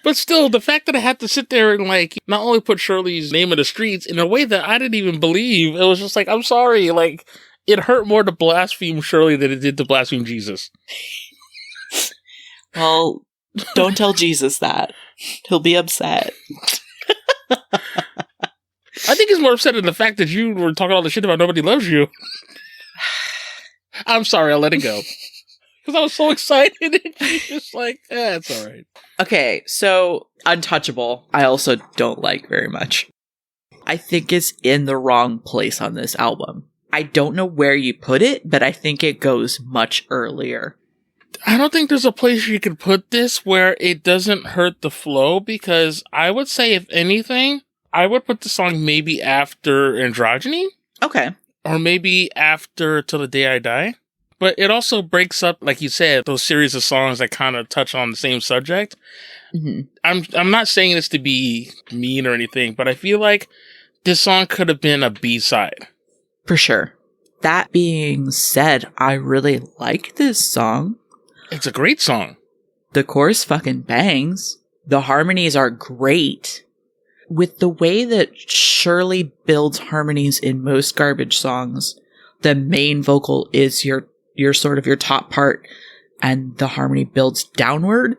but still, the fact that I had to sit there and, like, not only put Shirley's name in the streets in a way that I didn't even believe, it was just like, I'm sorry, like, it hurt more to blaspheme Shirley than it did to blaspheme Jesus. Well, don't tell Jesus that. He'll be upset. I think he's more upset at the fact that you were talking all the shit about nobody loves you. I'm sorry, I'll let it go. Because I was so excited, and she's just like, it's all right. Okay, so Untouchable, I also don't like very much. I think it's in the wrong place on this album. I don't know where you put it, but I think it goes much earlier. I don't think there's a place you could put this where it doesn't hurt the flow, because I would say, if anything, I would put the song maybe after Androgyny. Okay. Or maybe after Till the Day I Die. But it also breaks up, like you said, those series of songs that kind of touch on the same subject. Mm-hmm. I'm not saying this to be mean or anything, but I feel like this song could have been a B-side. For sure. That being said, I really like this song. It's a great song. The chorus fucking bangs. The harmonies are great. With the way that Shirley builds harmonies in most Garbage songs, the main vocal is your sort of your top part, and the harmony builds downward.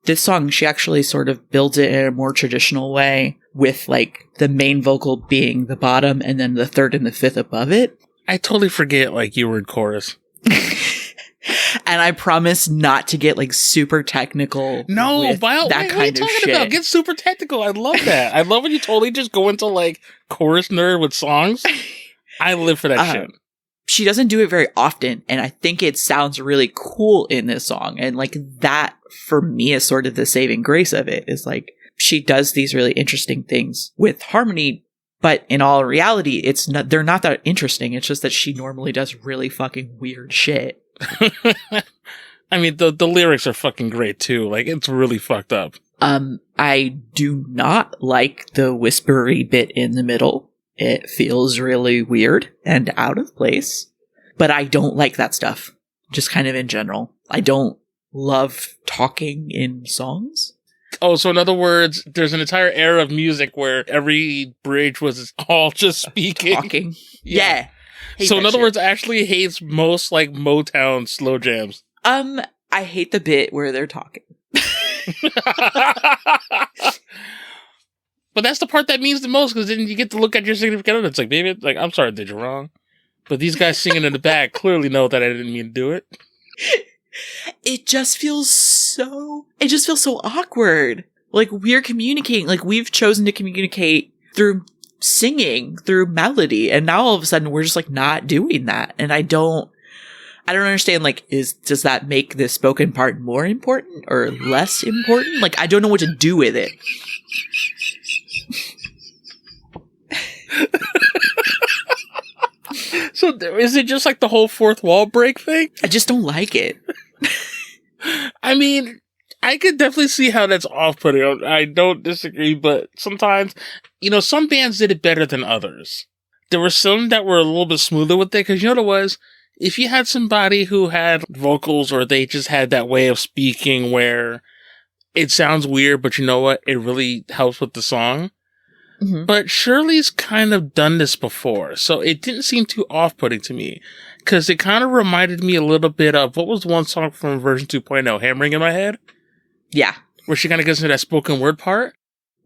This song, she actually sort of builds it in a more traditional way, with like the main vocal being the bottom and then the third and the fifth above it. I totally forget like you were in chorus. And I promise not to get like super technical. No, with what are you talking about? Get super technical. I love that. I love when you totally just go into like chorus nerd with songs. I live for that shit. She doesn't do it very often, and I think it sounds really cool in this song. And like that, for me, is sort of the saving grace of it. Is like she does these really interesting things with harmony, but in all reality, they're not that interesting. It's just that she normally does really fucking weird shit. I mean, the lyrics are fucking great too. Like, it's really fucked up. I do not like the whispery bit in the middle. It feels really weird and out of place. But I don't like that stuff. Just kind of in general. I don't love talking in songs. Oh, so in other words, there's an entire era of music where every bridge was all just speaking. Talking. Yeah. So in other words, Ashley hates most like Motown slow jams. I hate the bit where they're talking. But that's the part that means the most, because then you get to look at your significant other. It's like, baby, like, I'm sorry, did you wrong? But these guys singing in the back clearly know that I didn't mean to do it. It just feels so awkward. Like, we're communicating, like, we've chosen to communicate through singing, through melody, and now all of a sudden we're just, like, not doing that. And I don't understand, like, does that make the spoken part more important or less important? Like, I don't know what to do with it. So is it just like the whole fourth wall break thing? I just don't like it. I mean, I could definitely see how that's off-putting. I don't disagree, but sometimes, you know, some bands did it better than others. There were some that were a little bit smoother with it, because you know what it was? If you had somebody who had vocals, or they just had that way of speaking where it sounds weird, but you know what? It really helps with the song. Mm-hmm. But Shirley's kind of done this before, so it didn't seem too off-putting to me, because it kind of reminded me a little bit of, what was one song from version 2.0, Hammering in My Head? Yeah. Where she kind of gets into that spoken word part?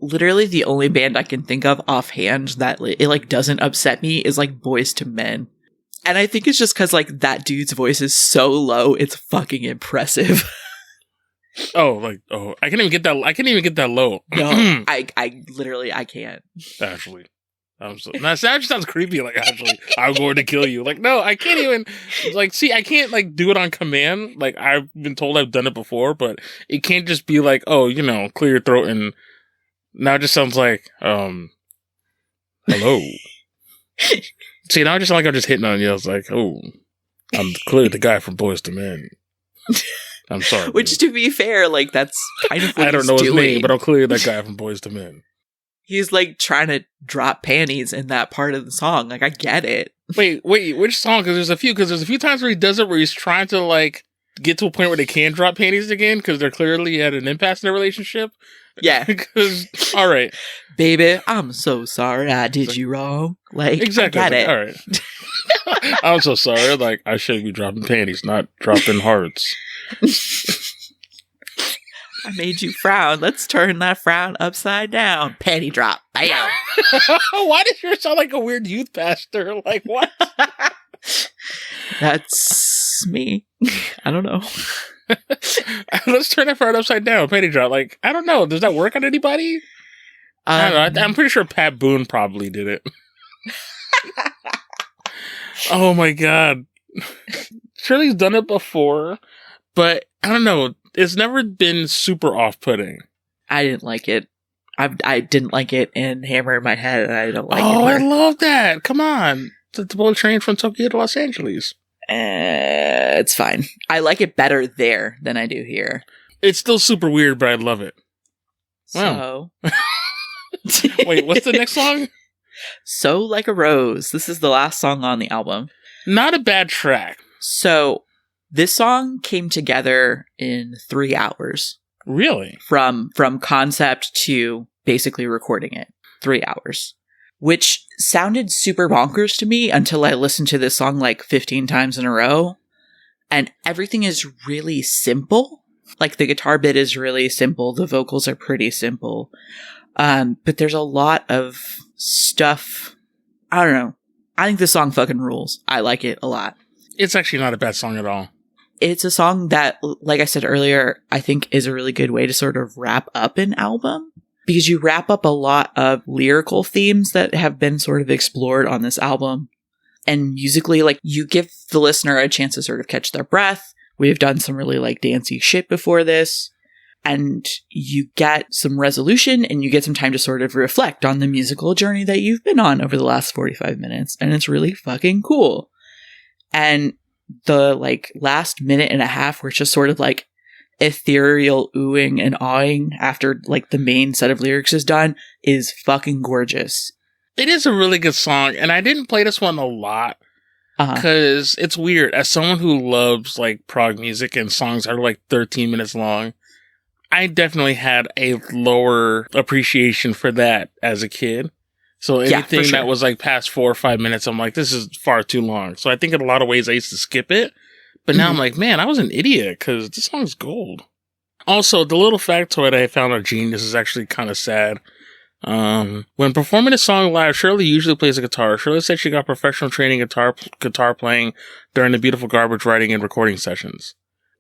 Literally the only band I can think of offhand that it like doesn't upset me is like Boys to Men. And I think it's just because like that dude's voice is so low, it's fucking impressive. I can't even get that. I can't even get that low. No, I literally can't. Ashley, that just sounds creepy. Like, Ashley, I'm going to kill you. Like, no, I can't even. Like, see, I can't like do it on command. Like, I've been told I've done it before, but it can't just be like, oh, you know, clear your throat, and now it just sounds like, hello. See, now I just sound like I'm just hitting on you. I was like, oh, I'm clearly the guy from Boys to Men. I'm sorry. Which, to be fair, like, that's kind of what I don't know his name, but I'm clearly that guy from Boys to Men. He's like trying to drop panties in that part of the song. Like, I get it. Wait, which song? Because there's a few times where he does it where he's trying to like get to a point where they can drop panties again because they're clearly at an impasse in their relationship. Yeah. Because, all right. Baby, I'm so sorry I did you wrong. Like, exactly. I get it. All right. I'm so sorry. Like, I should be dropping panties, not dropping hearts. I made you frown. Let's turn that frown upside down. Panty drop. Bam. Why does yours sound like a weird youth pastor? Like, what? That's me. I don't know. Let's turn that frown upside down. Panty drop. Like, I don't know. Does that work on anybody? I don't know. I'm pretty sure Pat Boone probably did it. Oh my God. Shirley's done it before, but I don't know. It's never been super off-putting. I didn't like it. I didn't like it in Hammer in My Head, and I don't like it. Oh, I love that. Come on. It's a bullet train from Tokyo to Los Angeles. It's fine. I like it better there than I do here. It's still super weird, but I love it. Wow. So. Wait, what's the next song? So Like a Rose. This is the last song on the album. Not a bad track. So, this song came together in 3 hours. Really? From concept to basically recording it. 3 hours. Which sounded super bonkers to me until I listened to this song like 15 times in a row. And everything is really simple. Like, the guitar bit is really simple. The vocals are pretty simple. But there's a lot of stuff. I don't know. I think this song fucking rules. I like it a lot. It's actually not a bad song at all. It's a song that, like I said earlier, I think is a really good way to sort of wrap up an album. Because you wrap up a lot of lyrical themes that have been sort of explored on this album. And musically, like, you give the listener a chance to sort of catch their breath. We've done some really, like, dancey shit before this. And you get some resolution and you get some time to sort of reflect on the musical journey that you've been on over the last 45 minutes. And it's really fucking cool. And the, like, last minute and a half, where it's just sort of, like, ethereal oohing and awing after, like, the main set of lyrics is done is fucking gorgeous. It is a really good song. And I didn't play this one a lot because it's weird. As someone who loves, like, prog music and songs that are, like, 13 minutes long, I definitely had a lower appreciation for that as a kid. So anything that was like past 4 or 5 minutes, I'm like, this is far too long. So I think in a lot of ways I used to skip it. But now I'm like, man, I was an idiot because this song's gold. Also, the little factoid I found on Genius is actually kind of sad. When performing a song live, Shirley usually plays a guitar. Shirley said she got professional training guitar playing during the Beautifulgarbage writing and recording sessions.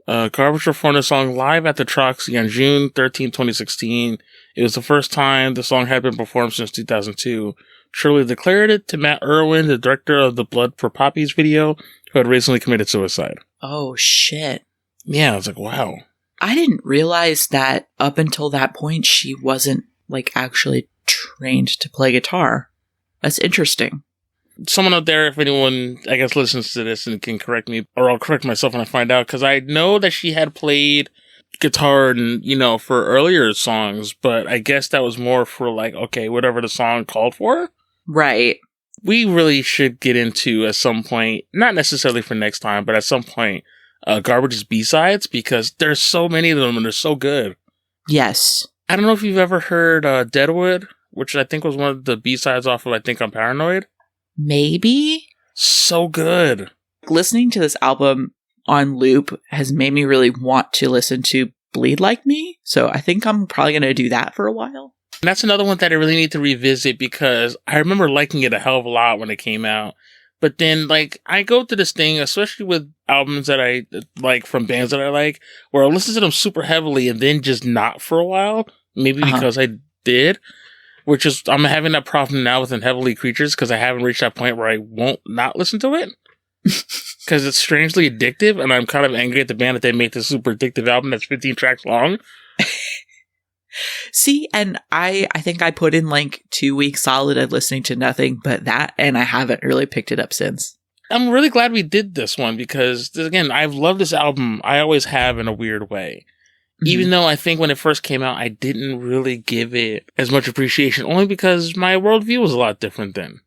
Garbage performed the song live at the Troxy on June 13, 2016. It was the first time the song had been performed since 2002. Shirley declared it to Matt Irwin, the director of the Blood for Poppies video, who had recently committed suicide. Oh, shit. Yeah, I was like, wow. I didn't realize that up until that point she wasn't, like, actually trained to play guitar. That's interesting. Someone out there, if anyone, I guess, listens to this and can correct me, or I'll correct myself when I find out, because I know that she had played guitar and, you know, for earlier songs, but I guess that was more for, like, okay, whatever the song called for. Right. We really should get into, at some point, not necessarily for next time, but at some point, Garbage's B-sides, because there's so many of them and they're so good. Yes. I don't know if you've ever heard Deadwood, which I think was one of the B-sides off of, I think, I'm Paranoid. Maybe? So good. Listening to this album on loop has made me really want to listen to Bleed Like Me, so I think I'm probably going to do that for a while. And that's another one that I really need to revisit because I remember liking it a hell of a lot when it came out. But then, like, I go through this thing, especially with albums that I like from bands that I like, where I'll listen to them super heavily and then just not for a while. Maybe because I did. Which is, I'm having that problem now with Heavenly Creatures because I haven't reached that point where I won't not listen to it. Because it's strangely addictive, and I'm kind of angry at the band that they made this super addictive album that's 15 tracks long. See, and I think I put in like 2 weeks solid of listening to nothing but that, and I haven't really picked it up since. I'm really glad we did this one because, again, I've loved this album. I always have in a weird way. Even though I think when it first came out, I didn't really give it as much appreciation, only because my worldview was a lot different then.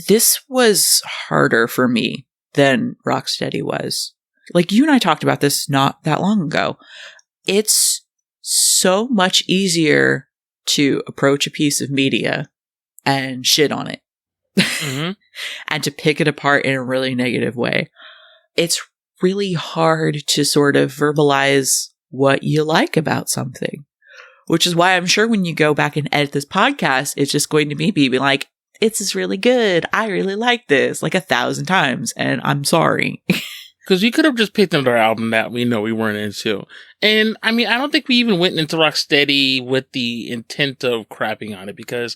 This was harder for me than Rocksteady was. Like, you and I talked about this not that long ago. It's so much easier to approach a piece of media and shit on it. And to pick it apart in a really negative way. It's really hard to sort of verbalize what you like about something. Which is why I'm sure when you go back and edit this podcast, it's just going to be like, "This is really good. I really like this," like 1,000 times. And I'm sorry. Because we could have just picked another album that we know we weren't into. And I mean, I don't think we even went into Rocksteady with the intent of crapping on it, because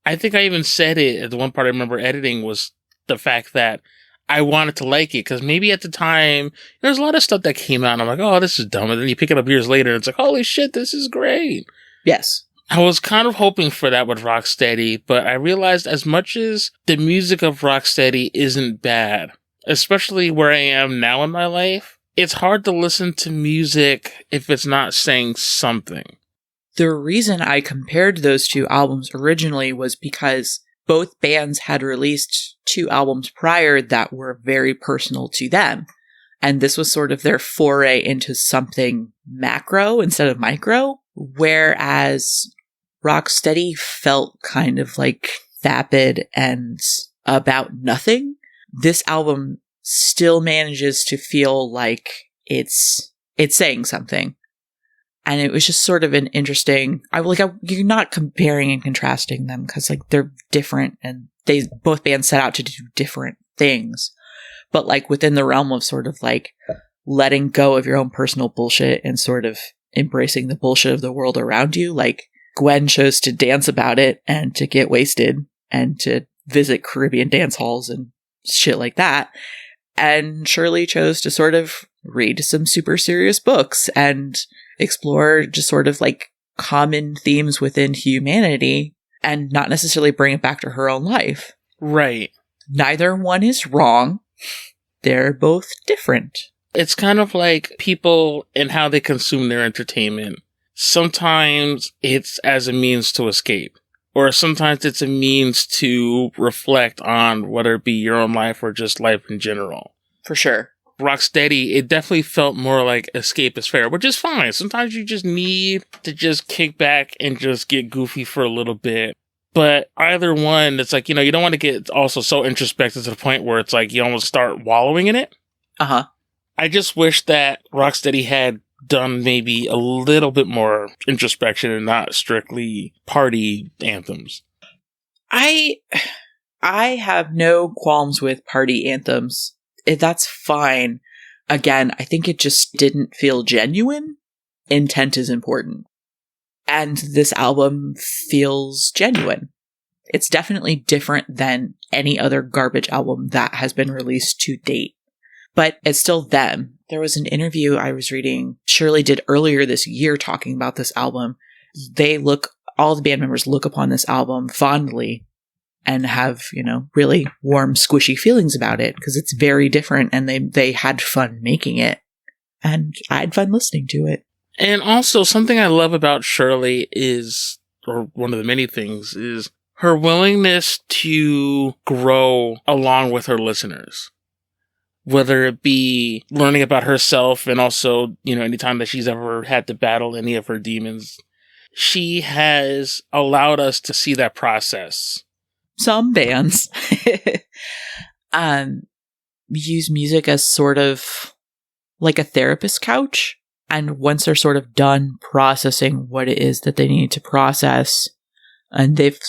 I think I even said it at the one part I remember editing was the fact that I wanted to like it, because maybe at the time there's a lot of stuff that came out and I'm like, oh, this is dumb. And then you pick it up years later and it's like, holy shit, this is great. Yes. I was kind of hoping for that with Rocksteady, but I realized as much as the music of Rocksteady isn't bad, especially where I am now in my life, it's hard to listen to music if it's not saying something. The reason I compared those two albums originally was because both bands had released 2 albums prior that were very personal to them. And this was sort of their foray into something macro instead of micro. Whereas Rocksteady felt kind of like vapid and about nothing. This album still manages to feel like it's saying something. And it was just sort of an interesting, you're not comparing and contrasting them because like they're different and both bands set out to do different things. But like within the realm of sort of like letting go of your own personal bullshit and sort of embracing the bullshit of the world around you, like Gwen chose to dance about it and to get wasted and to visit Caribbean dance halls and shit like that. And Shirley chose to sort of read some super serious books and explore just sort of like common themes within humanity and not necessarily bring it back to her own life. Right. Neither one is wrong. They're both different. It's kind of like people and how they consume their entertainment. Sometimes it's as a means to escape, or sometimes it's a means to reflect on whether it be your own life or just life in general. For sure. Rocksteady, it definitely felt more like escapist fare, which is fine. Sometimes you just need to just kick back and just get goofy for a little bit. But either one, it's like, you don't want to get also so introspective to the point where it's like you almost start wallowing in it. Uh-huh. I just wish that Rocksteady had done maybe a little bit more introspection and not strictly party anthems. I have no qualms with party anthems. That's fine. Again, I think it just didn't feel genuine. Intent is important. And this album feels genuine. It's definitely different than any other Garbage album that has been released to date. But it's still them. There was an interview I was reading Shirley did earlier this year talking about this album. All the band members look upon this album fondly and have, really warm, squishy feelings about it because it's very different and they had fun making it. And I had fun listening to it. And also something I love about Shirley is, or one of the many things, is her willingness to grow along with her listeners. Whether it be learning about herself and also, anytime that she's ever had to battle any of her demons, she has allowed us to see that process. Some bands use music as sort of like a therapist couch. And once they're sort of done processing what it is that they need to process, and they've,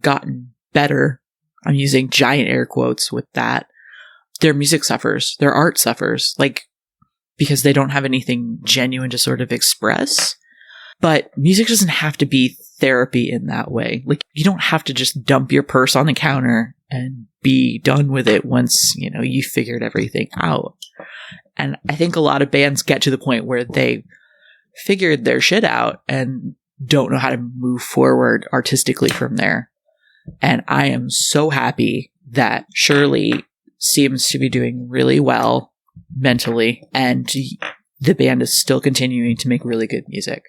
gotten better, I'm using giant air quotes with that, their music suffers, their art suffers, because they don't have anything genuine to sort of express. But music doesn't have to be therapy in that way. You don't have to just dump your purse on the counter and be done with it once, you figured everything out. And I think a lot of bands get to the point where they figured their shit out and don't know how to move forward artistically from there. And I am so happy that Shirley seems to be doing really well mentally and the band is still continuing to make really good music.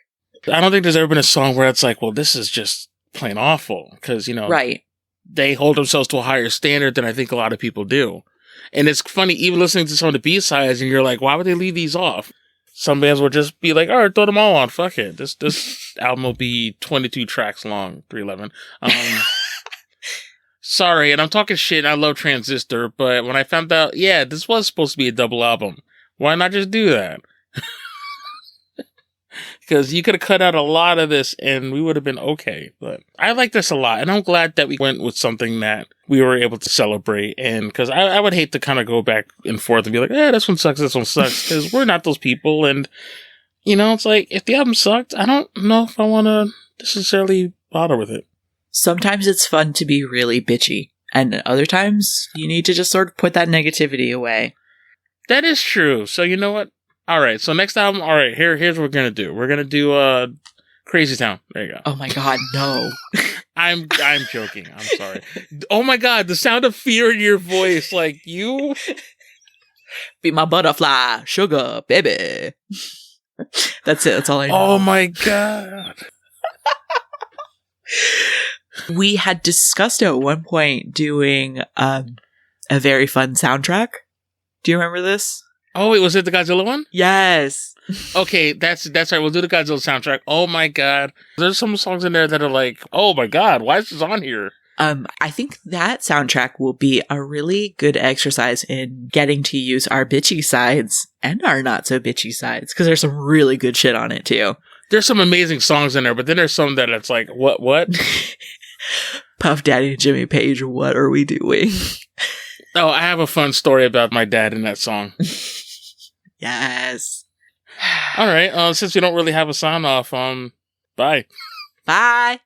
I don't think there's ever been a song where it's like, well, this is just plain awful. Because, Right. they hold themselves to a higher standard than I think a lot of people do. And it's funny, even listening to some of the B-sides, and you're like, why would they leave these off? Some bands will just be like, all right, throw them all on. Fuck it. This album will be 22 tracks long, 311. Sorry, and I'm talking shit, I love Transistor, but when I found out, yeah, this was supposed to be a double album, why not just do that? Because you could have cut out a lot of this and we would have been okay. But I like this a lot. And I'm glad that we went with something that we were able to celebrate. And because I would hate to kind of go back and forth and be like, this one sucks. Because we're not those people. And, it's like, if the album sucked, I don't know if I want to necessarily bother with it. Sometimes it's fun to be really bitchy. And other times you need to just sort of put that negativity away. That is true. So you know what? All right, so next album, all right, here's what we're going to do. We're going to do Crazy Town. There you go. Oh my God, no. I'm joking. I'm sorry. Oh my God, the sound of fear in your voice. Like, you... Be my butterfly, sugar, baby. That's it. That's all I know. Oh my God. We had discussed at one point doing a very fun soundtrack. Do you remember this? Oh, wait, was it the Godzilla one? Yes. Okay, that's right. We'll do the Godzilla soundtrack. Oh my God. There's some songs in there that are like, oh my God, why is this on here? I think that soundtrack will be a really good exercise in getting to use our bitchy sides and our not so bitchy sides, because there's some really good shit on it too. There's some amazing songs in there, but then there's some that it's like, what? Puff Daddy and Jimmy Page, what are we doing? Oh, I have a fun story about my dad in that song. Yes. All right. Since we don't really have a sign off, bye. Bye.